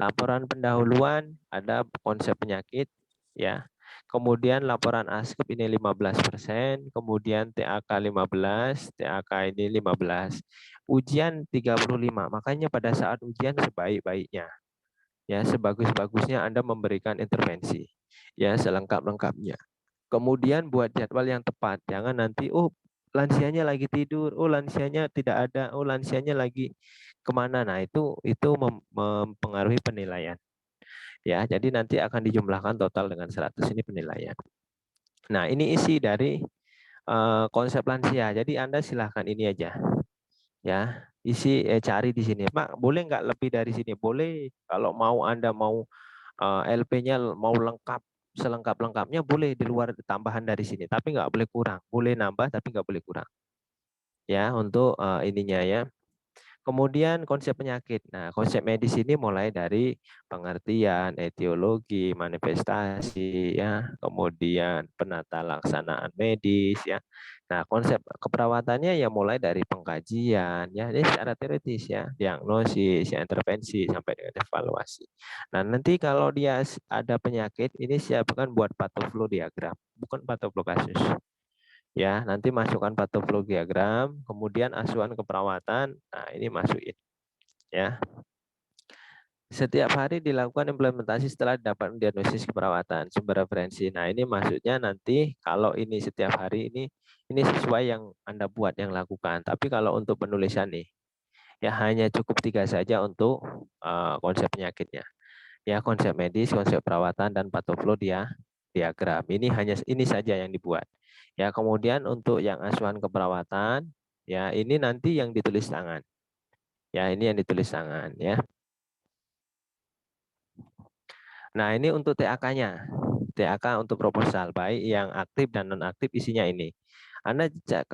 Laporan pendahuluan ada konsep penyakit ya. Kemudian laporan ASKEP ini 15%, kemudian TAK 15, TAK ini 15. Ujian 35. Makanya pada saat ujian sebaik-baiknya ya, sebagus-bagusnya Anda memberikan intervensi ya, selengkap-lengkapnya. Kemudian buat jadwal yang tepat. Jangan nanti lansianya lagi tidur, lansianya tidak ada, lansianya lagi kemana. Nah, itu mempengaruhi penilaian. Ya, jadi nanti akan dijumlahkan total dengan 100 ini penilaian. Nah, ini isi dari konsep lansia. Jadi Anda silahkan ini aja. Ya, cari di sini. Pak, boleh nggak lebih dari sini? Boleh. Kalau mau Anda mau LP-nya mau lengkap, selengkap-lengkapnya boleh di luar tambahan dari sini, tapi nggak boleh kurang. Boleh nambah tapi nggak boleh kurang. Ya, untuk ininya ya. Kemudian konsep penyakit. Nah, konsep medis ini mulai dari pengertian, etiologi, manifestasi, ya, kemudian penata laksanaan medis, ya. Nah, konsep keperawatannya ya mulai dari pengkajian, ya, ini secara teoritis ya, diagnosis, ya, intervensi sampai dengan evaluasi. Nah, nanti kalau dia ada penyakit, ini siapkan buat patoflow diagram, bukan patoflow kasus. Ya, nanti masukkan patoflow diagram, kemudian asuhan keperawatan. Nah, ini masukin. Ya. Setiap hari dilakukan implementasi setelah dapat diagnosis keperawatan, sumber referensi. Nah, ini maksudnya nanti kalau ini setiap hari ini sesuai yang Anda buat yang lakukan. Tapi kalau untuk penulisan nih, ya hanya cukup 3 saja untuk konsep penyakitnya. Ya, konsep medis, konsep perawatan, dan patoflow diagram. Ini saja yang dibuat. Ya, kemudian untuk yang asuhan keperawatan, ya ini nanti yang ditulis tangan. Ya, ini yang ditulis tangan ya. Nah, ini untuk TAK-nya. TAK untuk proposal, baik yang aktif dan non-aktif isinya ini. Anda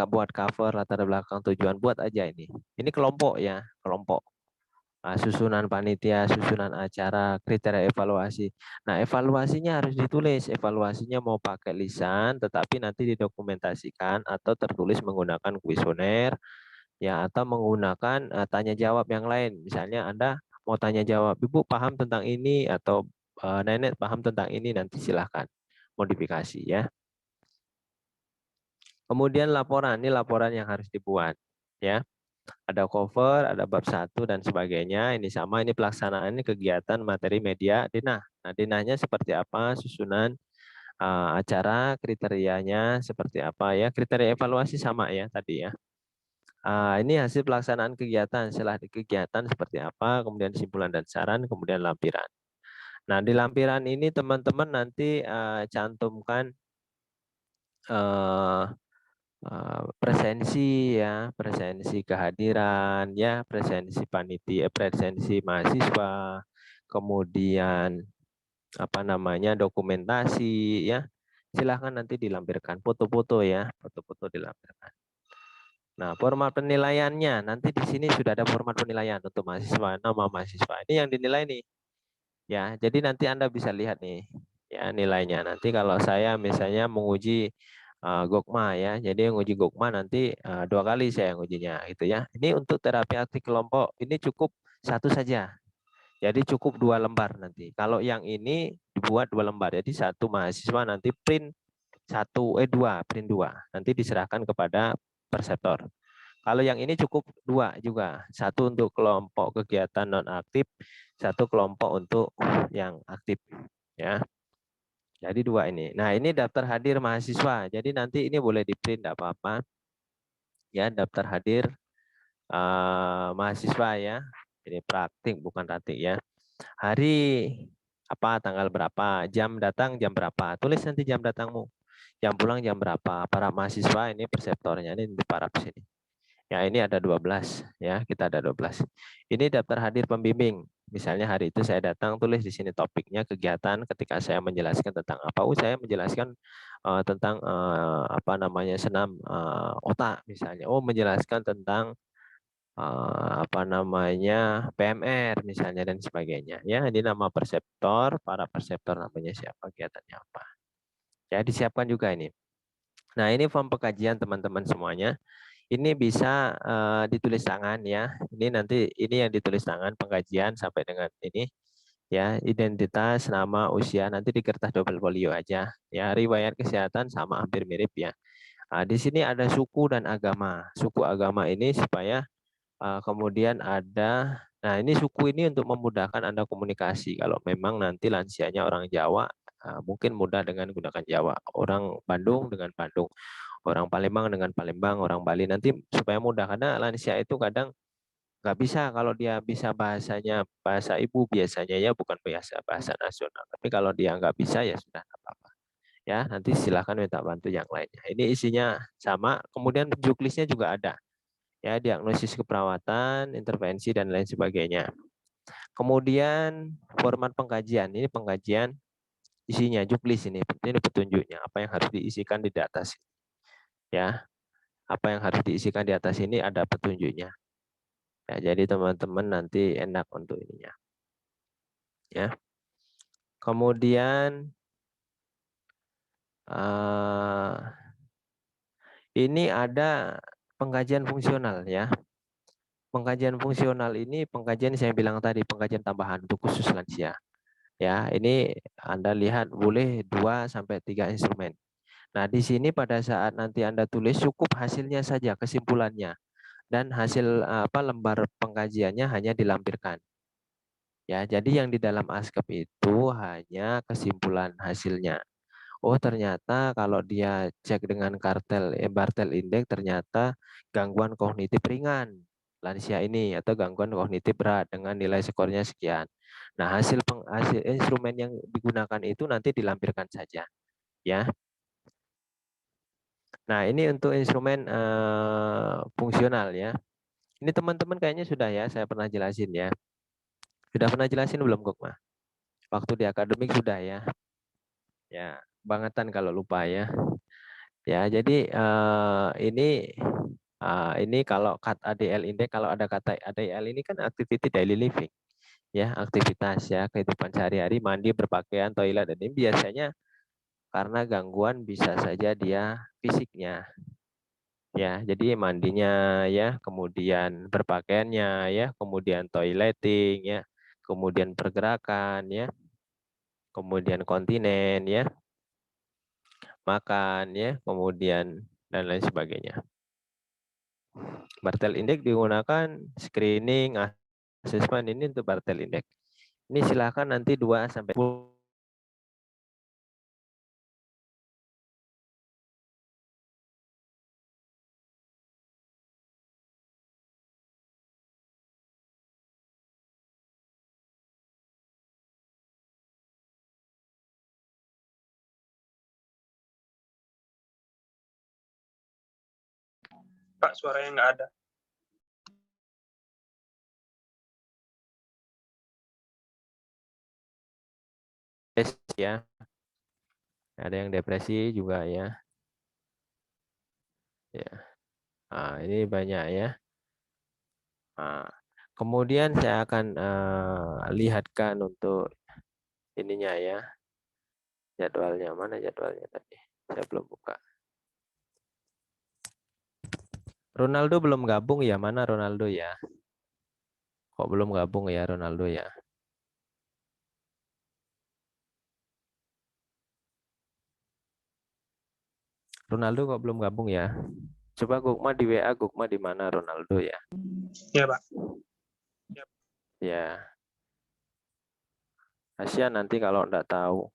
buat cover, latar belakang, tujuan, buat aja ini. Ini kelompok ya, kelompok. Susunan panitia, susunan acara, kriteria evaluasi. Nah, evaluasinya harus ditulis. Evaluasinya mau pakai lisan, tetapi nanti didokumentasikan atau tertulis menggunakan kuesioner, ya, atau menggunakan tanya jawab yang lain. Misalnya Anda mau tanya jawab, Ibu paham tentang ini atau Nenek paham tentang ini, nanti silahkan modifikasi ya. Kemudian laporan, ini laporan yang harus dibuat ya. Ada cover, ada bab 1 dan sebagainya. Ini sama, ini pelaksanaan kegiatan materi media denah. Nah, denahnya seperti apa, susunan acara, kriterianya seperti apa ya. Kriteria evaluasi sama ya tadi ya. Ini hasil pelaksanaan kegiatan, setelah kegiatan seperti apa, kemudian simpulan dan saran, kemudian lampiran. Nah, di lampiran ini teman-teman nanti cantumkan presensi ya, presensi kehadiran ya, presensi panitia, presensi mahasiswa, kemudian apa namanya dokumentasi ya. Silahkan nanti dilampirkan foto-foto ya, foto-foto dilampirkan. Nah, format penilaiannya nanti di sini sudah ada format penilaian untuk mahasiswa, nama mahasiswa. Ini yang dinilai nih. Ya, jadi nanti Anda bisa lihat nih ya nilainya. Nanti kalau saya misalnya menguji Gokma ya. Jadi yang uji Gokma nanti 2 kali saya ujinya gitu ya. Ini untuk terapi aktif kelompok ini cukup 1 saja. Jadi cukup 2 lembar nanti. Kalau yang ini dibuat 2 lembar. Jadi 1 mahasiswa nanti print 2, print 2. Nanti diserahkan kepada perseptor. Kalau yang ini cukup 2 juga. 1 untuk kelompok kegiatan non aktif, 1 kelompok untuk yang aktif ya. Jadi 2 ini. Nah, ini daftar hadir mahasiswa. Jadi nanti ini boleh di-print, tidak apa-apa. Ya, daftar hadir mahasiswa ya. Ini praktik bukan ratik ya. Hari apa, tanggal berapa, jam datang jam berapa. Tulis nanti jam datangmu. Jam pulang jam berapa. Para mahasiswa ini perseptornya ini di paraf sini. Ya, ini ada 12 ya, kita ada 12. Ini daftar hadir pembimbing. Misalnya hari itu saya datang, tulis di sini topiknya kegiatan ketika saya menjelaskan tentang apa. Saya menjelaskan tentang apa namanya senam otak misalnya. Menjelaskan tentang apa namanya PMR misalnya dan sebagainya. Ya, ini nama perseptor, para perseptor namanya siapa, kegiatannya apa. Ya, disiapkan juga ini. Nah, ini form pengkajian teman-teman semuanya. Ini bisa ditulis tangan ya. Ini nanti ini yang ditulis tangan pengkajian sampai dengan ini ya, identitas, nama, usia nanti di kertas double folio aja ya. Riwayat kesehatan sama hampir mirip ya. Di sini ada suku dan agama. Suku agama ini supaya kemudian ada, nah ini suku ini untuk memudahkan Anda komunikasi. Kalau memang nanti lansianya orang Jawa, mungkin mudah dengan gunakan Jawa. Orang Bandung dengan Bandung. Orang Palembang dengan Palembang, orang Bali nanti supaya mudah karena lansia itu kadang nggak bisa kalau dia bisa bahasanya bahasa ibu biasanya ya bukan bahasa nasional. Tapi kalau dia nggak bisa ya sudah nggak apa-apa. Ya nanti silahkan minta bantu yang lainnya. Ini isinya sama. Kemudian juklisnya juga ada. Ya diagnosis keperawatan, intervensi dan lain sebagainya. Kemudian format pengkajian. Ini pengkajian isinya juklis ini petunjuknya apa yang harus diisikan di atas. Ya. Apa yang harus diisikan di atas ini ada petunjuknya. Ya, jadi teman-teman nanti enak untuk ininya. Ya. Kemudian ini ada pengkajian fungsional ya. Pengkajian fungsional ini pengkajian saya bilang tadi pengkajian tambahan untuk khusus lansia. Ya, ini Anda lihat boleh 2 sampai 3 instrumen. Nah, di sini pada saat nanti Anda tulis cukup hasilnya saja kesimpulannya dan hasil lembar pengkajiannya hanya dilampirkan. Ya, jadi yang di dalam ASCAP itu hanya kesimpulan hasilnya. Oh, ternyata kalau dia cek dengan Bartel Index ternyata gangguan kognitif ringan lansia ini atau gangguan kognitif berat dengan nilai skornya sekian. Nah, hasil instrumen yang digunakan itu nanti dilampirkan saja, ya. Nah, ini untuk instrumen fungsional ya. Ini teman-teman kayaknya sudah ya, saya pernah jelasin ya. Sudah pernah jelasin belum, Gokma? Waktu di akademik sudah ya. Ya, bangetan kalau lupa ya. Ya, jadi ini kalau ADL index kalau ada kata ADL ini kan activity daily living. Ya, aktivitas ya, kehidupan sehari-hari, mandi, berpakaian, toilet dan ini biasanya karena gangguan bisa saja dia fisiknya. Ya, jadi mandinya ya, kemudian berpakaiannya ya, kemudian toileting ya, kemudian pergerakan ya, kemudian kontinen ya, makan ya, kemudian dan lain sebagainya. Bartel Index digunakan screening, asesmen ini untuk Bartel Index. Ini silakan nanti 2 sampai 10. Pak, suaranya nggak ada. Ya. Ada yang depresi juga ya. Ya. Nah, ini banyak ya. Nah, kemudian saya akan lihatkan untuk ininya ya. Jadwalnya mana jadwalnya tadi? Saya belum buka. Ronaldo belum gabung ya? Mana Ronaldo ya? Kok belum gabung ya Ronaldo ya? Ronaldo kok belum gabung ya? Coba Gukma di WA, Gukma di mana Ronaldo ya? Ya, Pak. Ya. Kasihan nanti kalau enggak tahu.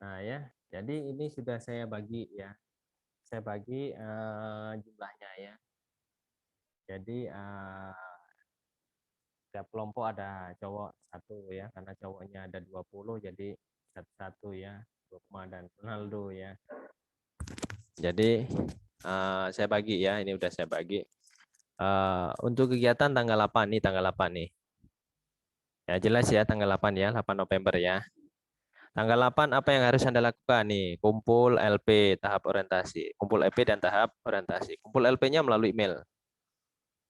Nah ya, Jadi ini sudah saya bagi ya. Saya bagi jumlahnya ya. Jadi setiap kelompok ada cowok 1 ya, karena cowoknya ada 20 jadi 1 ya, Gokma dan Ronaldo ya. Jadi saya bagi ya, ini udah saya bagi. Untuk kegiatan tanggal 8 nih, tanggal 8 nih. Ya jelas ya tanggal 8 ya, 8 November ya. Tanggal 8 apa yang harus Anda lakukan nih? Kumpul LP tahap orientasi. Kumpul LP dan tahap orientasi. Kumpul LP-nya melalui email.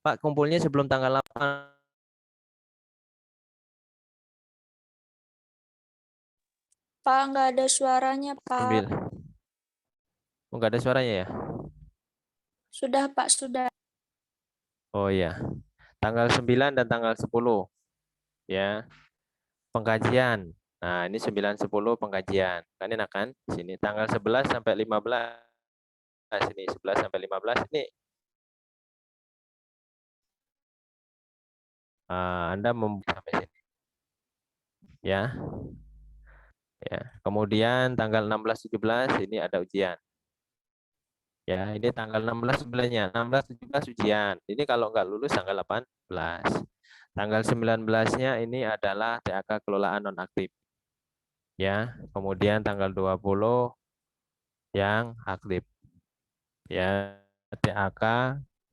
Pak, kumpulnya sebelum tanggal 8. Pak, nggak ada suaranya, Pak. Ambil. Oh, nggak ada suaranya ya? Sudah, Pak, sudah. Oh iya. Tanggal 9 dan tanggal 10 ya. Pengkajian. Nah, ini 9 10 pengkajian. Kan enak kan? Sini tanggal 11 sampai 15. Sini 11 sampai 15 ini Anda membuka sampai sini. Ya. Ya. Kemudian tanggal 16 17 ini ada ujian. Ya, ini tanggal 16 sebenarnya. 16 17 ujian. Ini kalau nggak lulus tanggal 18. Tanggal 19-nya ini adalah TAK kelolaan nonaktif. Ya, kemudian tanggal 20 yang aktif. Ya, TAK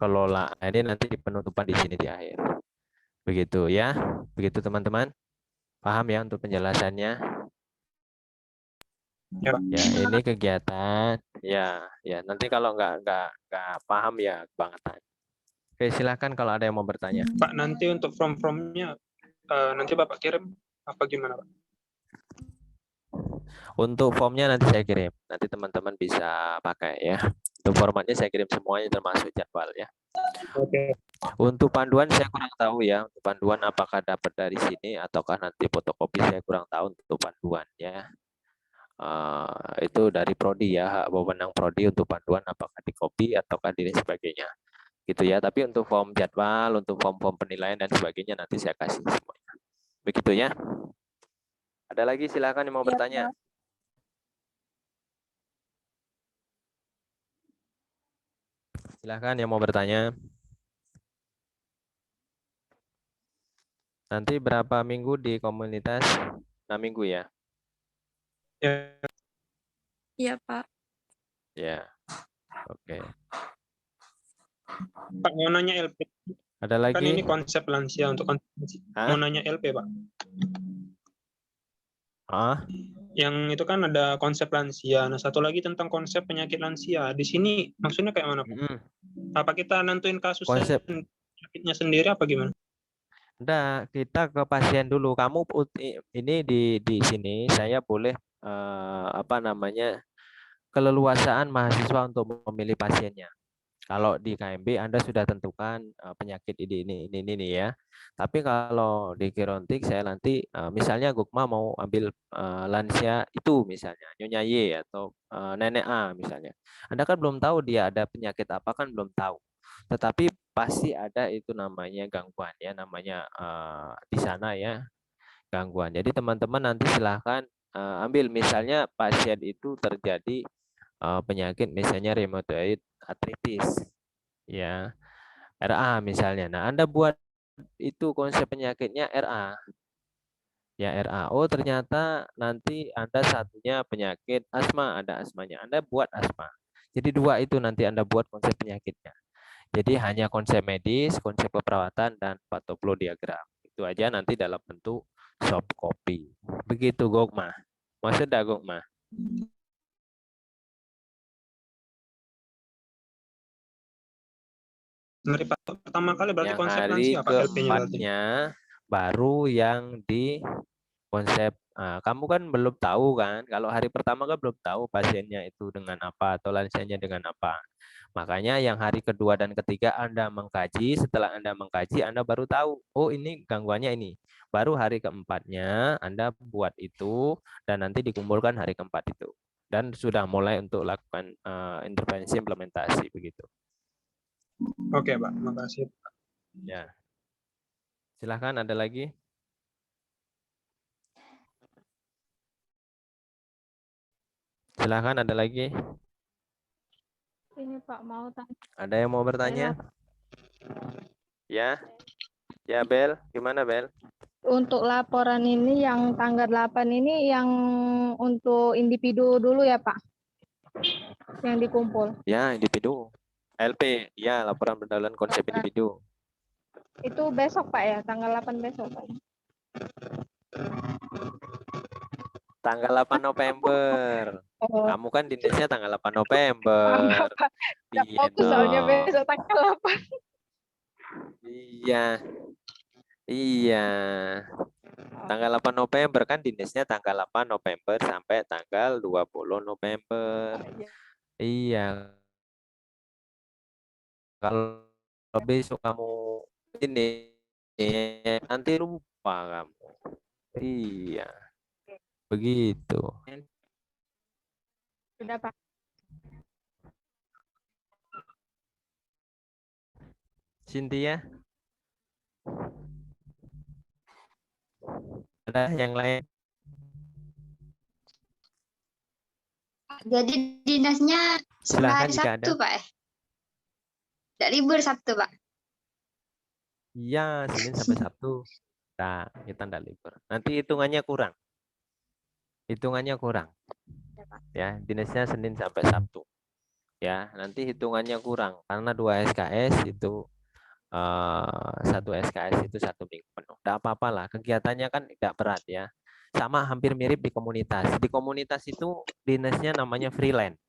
kelola. Ini nanti penutupan di sini di akhir. Begitu ya. Begitu teman-teman. Paham ya untuk penjelasannya? Ya, Pak. Ya, ini kegiatan. Ya. Nanti kalau nggak paham ya kebangetan. Oke, silakan kalau ada yang mau bertanya. Pak, nanti untuk form-formnya nanti Bapak kirim apa gimana, Pak? Untuk formnya nanti saya kirim. Nanti teman-teman bisa pakai ya. Untuk formatnya saya kirim semuanya termasuk jadwal ya. Oke. Untuk panduan saya kurang tahu ya. Untuk panduan apakah dapat dari sini ataukah nanti fotokopi saya kurang tahu untuk panduan ya. Itu dari prodi ya, hak wewenang prodi untuk panduan apakah di copy ataukah di sebagainya. Gitu ya. Tapi untuk form jadwal, untuk form-form penilaian dan sebagainya nanti saya kasih semuanya. Begitu ya. Ada lagi silakan yang mau Ya, bertanya. Pak. Silakan yang mau bertanya. Nanti berapa minggu di komunitas? 6 minggu ya? Ya, Iya, Pak. Ya. Oke. Pak, mau nanya LP. Ada Kan lagi? ini konsep lansia untuk konsep. Hah? Mau nanya LP, Pak. Ah, Yang itu kan ada konsep lansia. Nah, satu lagi tentang konsep penyakit lansia. Di sini maksudnya kayak mana, Pak? Apa kita nentuin kasus konsep. penyakitnya sendiri apa gimana? Enggak, kita ke pasien dulu. Kamu ini di sini saya boleh apa namanya keleluasaan mahasiswa untuk memilih pasiennya. Kalau di KMB Anda sudah tentukan penyakit ini ya. Tapi kalau di Gerontik saya nanti misalnya Gukma mau ambil lansia itu misalnya Nyonya Y atau Nenek A misalnya. Anda kan belum tahu dia ada penyakit apa kan belum tahu. Tetapi pasti ada itu namanya gangguan ya, namanya di sana ya gangguan. Jadi teman-teman nanti silahkan ambil misalnya pasien itu terjadi penyakit misalnya rheumatoid arthritis ya RA misalnya. Nah, Anda buat itu konsep penyakitnya RA. Ya RA. Oh, ternyata nanti Anda satunya penyakit asma, ada asmanya. Anda buat asma. Jadi dua itu nanti Anda buat konsep penyakitnya. Jadi hanya konsep medis, konsep keperawatan dan patoplo diagram. Itu aja nanti dalam bentuk soft copy. Begitu Gokma. Maksudnya Gokma. Dari pertama kali berarti Yang konsep hari lansia, Pak, LP-nya berarti. keempatnya baru yang di konsep. Nah, kamu kan belum tahu kan, kalau hari pertama kan belum tahu pasiennya itu dengan apa atau lansianya dengan apa. Makanya yang hari kedua dan ketiga Anda mengkaji, setelah Anda mengkaji Anda baru tahu, oh ini gangguannya ini. Baru hari keempatnya Anda buat itu dan nanti dikumpulkan hari keempat itu. Dan sudah mulai untuk lakukan intervensi implementasi begitu. Oke, Pak. Makasih. Ya. Silahkan ada lagi. Silahkan, ada lagi? Ini Pak mau tanya. Ada yang mau bertanya? Ya, ya Bel, gimana Bel? Untuk laporan ini yang tanggal 8 ini yang untuk individu dulu ya Pak? Yang dikumpul. Ya, individu. LP, ya laporan pendahuluan konsep individu. Itu besok Pak ya, tanggal 8 besok Pak. Tanggal 8 November. Oh, Kamu kan dinasnya tanggal 8 November. Pak. Nggak Iya fokus soalnya dong. besok tanggal 8. Iya. Iya. Tanggal 8 November kan dinasnya tanggal 8 November sampai tanggal 20 November. Iya. Kalau besok kamu ini nanti lupa kamu. Iya. Begitu. Sudah Pak. Cynthia? Ada yang lain? Jadi dinasnya Silakan hari jika Sabtu, ada. Pak. Tidak libur Sabtu, Pak. Iya, Senin sampai Sabtu. Nah, kita ndak libur. Nanti hitungannya kurang. Hitungannya kurang. Ya, dinasnya Senin sampai Sabtu. Ya, nanti hitungannya kurang karena 2 SKS itu satu SKS itu 1 minggu penuh. Tidak apa-apa lah, kegiatannya kan tidak berat ya. Sama hampir mirip di komunitas. Di komunitas itu dinasnya namanya freelance.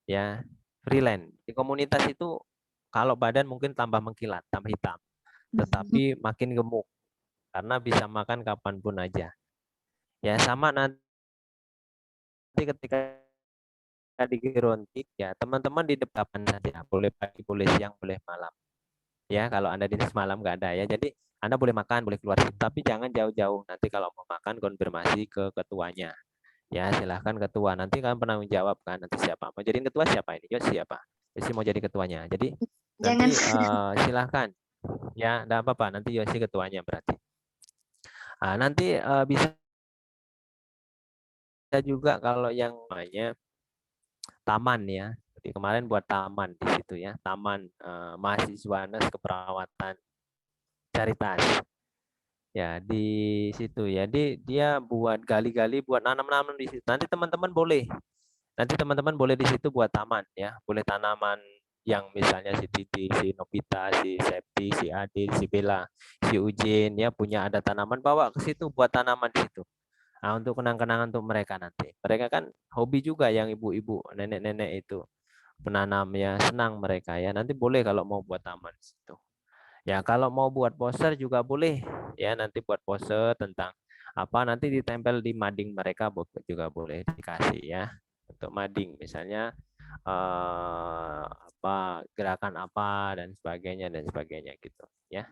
Ya, freelance. Di komunitas itu kalau badan mungkin tambah mengkilat, tambah hitam. Tetapi makin gemuk karena bisa makan kapanpun aja. Ya, sama nanti ketika di gerontik ya, teman-teman di depan saja. Boleh pagi, boleh siang, boleh malam. Ya, kalau Anda dinas malam nggak ada ya. Jadi Anda boleh makan, boleh keluar, tapi jangan jauh-jauh. Nanti kalau mau makan konfirmasi ke ketuanya. Ya, silahkan ketua. Nanti kan penanggung jawab kan. Nanti siapa? Mau jadi ketua siapa ini? Yosi siapa? Yosi mau jadi ketuanya. Jadi Jangan. nanti silahkan. Ya, enggak apa-apa. Nanti Yosi ketuanya berarti. Nanti bisa juga kalau yang namanya taman ya. Jadi kemarin buat taman di situ ya. Taman mahasiswa Nas keperawatan Caritas. Ya, di situ ya. Dia buat gali-gali, buat nanam-nanam di situ. Nanti teman-teman boleh. Nanti teman-teman boleh di situ buat taman ya. Boleh tanaman yang misalnya si Titi, si Nobita, si Septi, si Adil, si Bella, si Ujin ya punya ada tanaman, bawa ke situ buat tanaman di situ. Nah, untuk kenang-kenangan untuk mereka nanti. Mereka kan hobi juga yang ibu-ibu, nenek-nenek itu menanam ya, senang mereka ya. Nanti boleh kalau mau buat taman di situ. Ya, kalau mau buat poster juga boleh. Ya, nanti buat poster tentang apa nanti ditempel di mading mereka juga boleh dikasih ya. Untuk mading misalnya apa gerakan apa dan sebagainya gitu ya.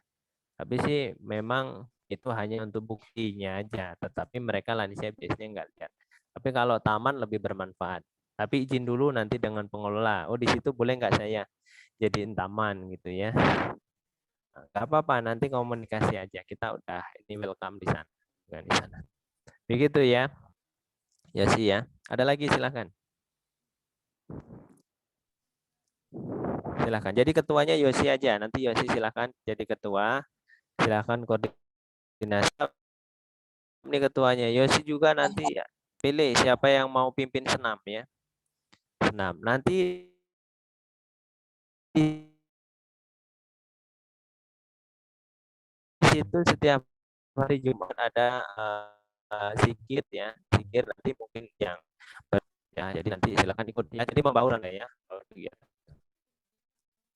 Tapi sih memang itu hanya untuk buktinya aja, tetapi mereka lansia biasanya nggak lihat. Tapi kalau taman lebih bermanfaat. Tapi izin dulu nanti dengan pengelola. Oh, di situ boleh nggak saya jadiin taman gitu ya. Nggak apa-apa, nanti komunikasi aja. Kita udah ini welcome di sana. Di sana. Begitu ya. Ya sih ya. Ada lagi silakan. Silakan. Jadi ketuanya Yosi aja. Nanti Yosi silakan jadi ketua. Silakan koordinasi. Ini ketuanya. Yosi juga nanti ya, pilih siapa yang mau pimpin senam ya. Senam. Nanti di situ setiap hari Jumat ada zikir ya. Zikir nanti mungkin yang ya, jadi nanti silakan ikut ya. Jadi pembauran ya.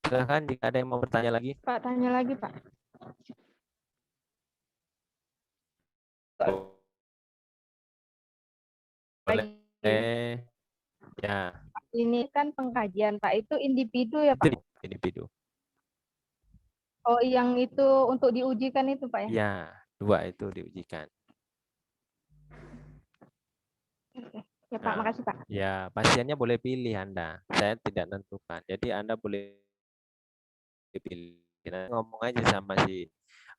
Silakan jika ada yang mau bertanya lagi. Pak, tanya lagi Pak. Boleh. Ya. Ini kan pengkajian Pak, itu individu ya Pak? Itu individu. Oh, yang itu untuk diujikan itu Pak ya? Ya, 2 itu diujikan. Ya Pak, makasih Pak. Ya, pasiennya boleh pilih Anda. Saya tidak tentukan. Jadi Anda boleh pilih. Nah, ngomong aja sama si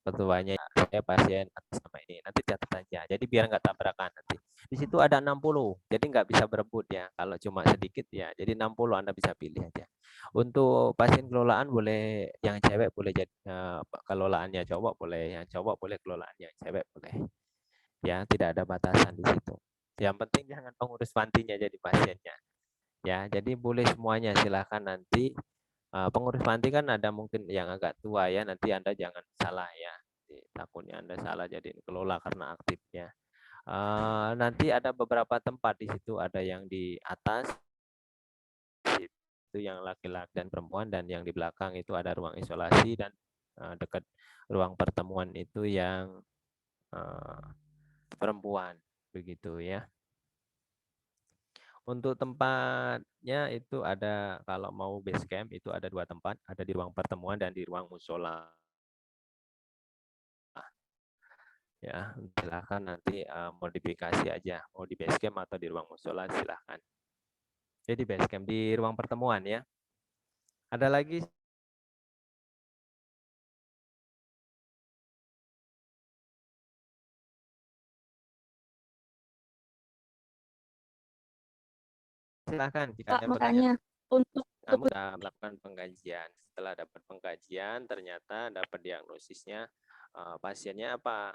ketuanya saya pasien atas nama ini, nanti catat aja. Jadi biar nggak tabrakan nanti. Di situ ada 60, jadi nggak bisa berebut ya. Kalau cuma sedikit ya, jadi 60 Anda bisa pilih aja. Untuk pasien kelolaan boleh yang cewek boleh jadi kelolaannya cowok boleh, yang cowok boleh kelolaannya cewek boleh. Ya, tidak ada batasan di situ. Yang penting jangan pengurus pantinya jadi pasiennya. Ya, jadi boleh semuanya, silakan nanti. Pengurus panti kan ada mungkin yang agak tua ya, nanti Anda jangan salah ya. Takutnya Anda salah jadi kelola karena aktifnya. Nanti ada beberapa tempat di situ, ada yang di atas itu yang laki-laki dan perempuan, dan yang di belakang itu ada ruang isolasi, dan dekat ruang pertemuan itu yang perempuan begitu ya. Untuk tempatnya itu ada, kalau mau base camp itu ada 2 tempat, ada di ruang pertemuan dan di ruang musola. Ya, silakan nanti modifikasi aja, mau di base camp atau di ruang musola silakan. Jadi base camp di ruang pertemuan ya. Ada lagi? Silakan jika Pak, ada pertanyaan. makanya untuk Kamu sudah melakukan pengkajian. Setelah dapat pengkajian, ternyata dapat diagnosisnya pasiennya apa?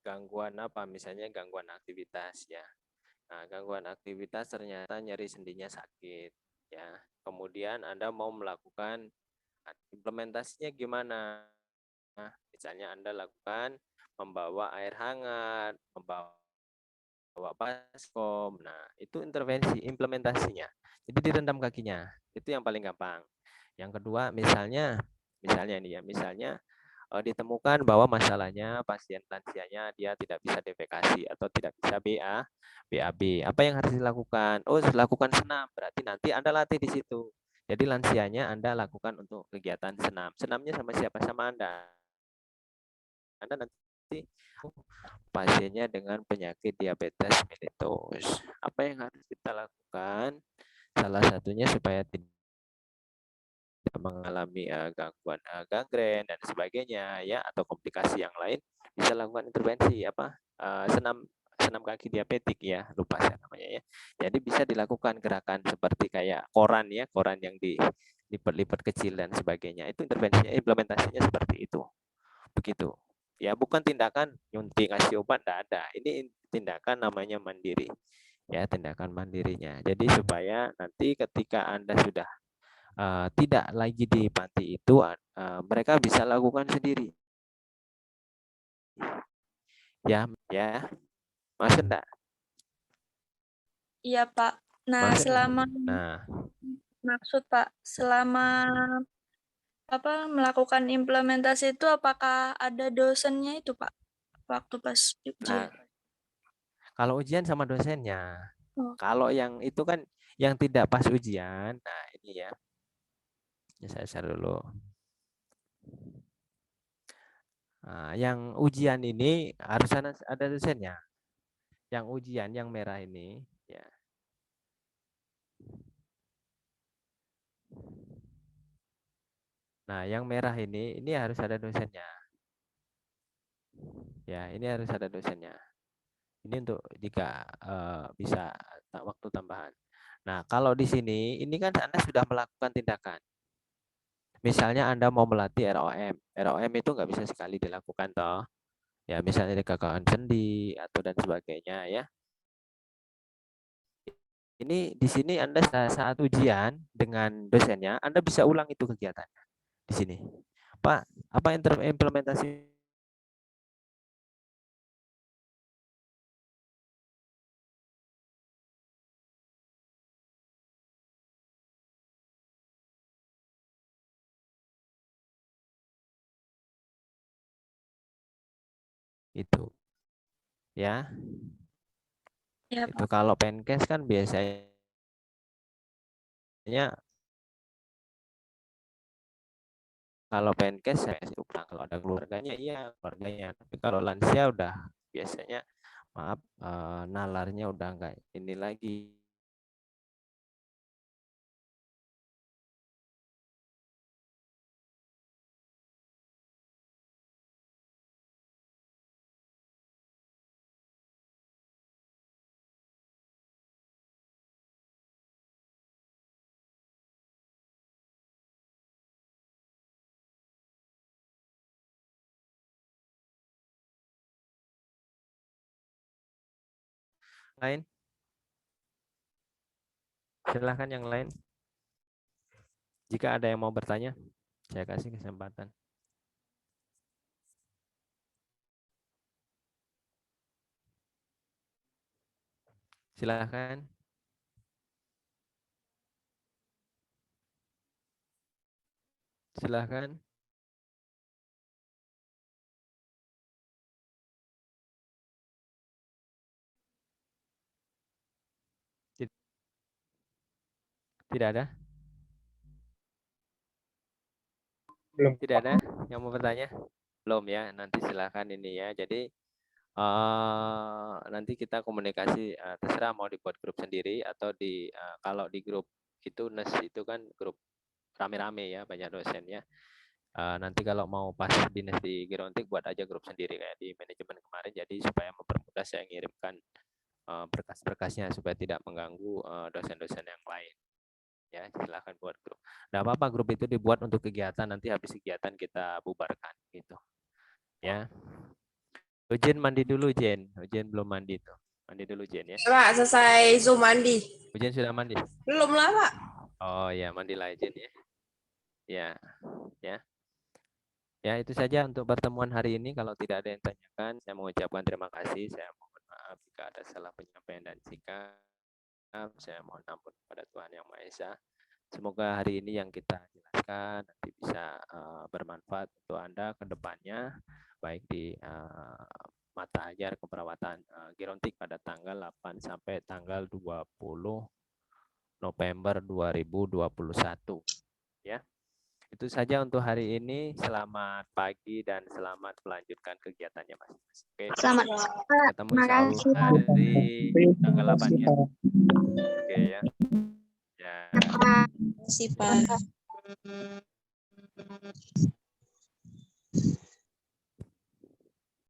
Gangguan apa? Misalnya gangguan aktivitas ya. Nah, gangguan aktivitas ternyata nyeri sendinya sakit ya. Kemudian Anda mau melakukan implementasinya gimana? Nah, misalnya Anda lakukan membawa air hangat, membawa baskom. Nah, itu intervensi implementasinya. Jadi direndam kakinya. Itu yang paling gampang. Yang kedua, misalnya ini ya, misalnya ditemukan bahwa masalahnya pasien lansianya dia tidak bisa defekasi atau tidak bisa BAB. Apa yang harus dilakukan? Oh, lakukan senam. Berarti nanti Anda latih di situ. Jadi lansianya Anda lakukan untuk kegiatan senam. Senamnya sama siapa? Sama Anda. Anda nanti pasiennya dengan penyakit diabetes mellitus. Apa yang harus kita lakukan? Salah satunya supaya tidak mengalami gangguan gangren dan sebagainya ya, atau komplikasi yang lain, bisa lakukan intervensi senam kaki diabetik ya, lupa saya namanya ya. Jadi bisa dilakukan gerakan seperti kayak koran ya, koran yang dilipat-lipat kecil dan sebagainya. Itu intervensinya, implementasinya seperti itu. Begitu. Ya, bukan tindakan nyuntik ngasih obat, enggak ada. Ini tindakan namanya mandiri. Ya, tindakan mandirinya. Jadi supaya nanti ketika Anda sudah tidak lagi di panti itu, mereka bisa lakukan sendiri. Ya, maksud enggak? iya, Pak. Nah, maksud Pak, selama melakukan implementasi itu apakah ada dosennya itu, Pak? Waktu pas ujian. Nah, kalau ujian sama dosennya. Oh. Kalau yang itu kan yang tidak pas ujian. Nah, ini ya. Saya share dulu. Nah, yang ujian ini harus ada dosennya. Yang ujian yang merah ini ya. Nah, yang merah ini harus ada dosennya. Ya, ini harus ada dosennya. Ini untuk jika bisa waktu tambahan. Nah, kalau di sini ini kan Anda sudah melakukan tindakan. Misalnya Anda mau melatih ROM. ROM itu nggak bisa sekali dilakukan toh. Ya, misalnya gangguan sendi atau dan sebagainya ya. Ini di sini Anda saat ujian dengan dosennya, Anda bisa ulang itu kegiatannya di sini. Pak, apa implementasi itu? Ya. Ya, Itu Pak. kalau Penkes kan biasanya kalau Penkes saya kasih ulang, kalau ada keluarganya iya keluarganya, tapi kalau lansia udah biasanya maaf nalarnya udah enggak ini lagi. lain? Silahkan yang lain. Jika ada yang mau bertanya, saya kasih kesempatan. Silahkan. Silahkan. Tidak ada? Belum. Tidak ada yang mau bertanya? Belum ya, nanti silahkan ini ya. Jadi nanti kita komunikasi, terserah mau dibuat grup sendiri atau kalau di grup itu NES itu kan grup rame-rame ya, banyak dosennya. Nanti kalau mau pas di NES di Gerontik buat aja grup sendiri kayak di manajemen kemarin, jadi supaya mempermudah saya ngirimkan berkas-berkasnya supaya tidak mengganggu dosen-dosen yang lain. Ya, silahkan buat grup. Nah, apa grup itu dibuat untuk kegiatan, nanti habis kegiatan kita bubarkan gitu. Ya. Jen mandi dulu, Jen. Jen belum mandi tuh. Mandi dulu, Jen ya. Pak, selesai Zoom mandi. Jen sudah mandi? Belum lah, Pak. Oh ya, mandilah Jen ya. Ya. Ya. Ya, itu saja untuk pertemuan hari ini. Kalau tidak ada yang tanyakan, saya mengucapkan terima kasih. Saya mohon maaf jika ada salah penyampaian dan sikap. Saya mohon ampun kepada Tuhan Yang Maha Esa. Semoga hari ini yang kita jelaskan nanti bisa bermanfaat untuk Anda ke depannya, baik di mata ajar keperawatan gerontik pada tanggal 8 sampai tanggal 20 November 2021. Ya. Itu saja untuk hari ini. Selamat pagi dan selamat melanjutkan kegiatannya masing-masing. Oke. Selamat. Ketemu Terima insya Allah kasih. hari tanggal 8 ya. Oke ya. Ya. Terima kasih, Pak.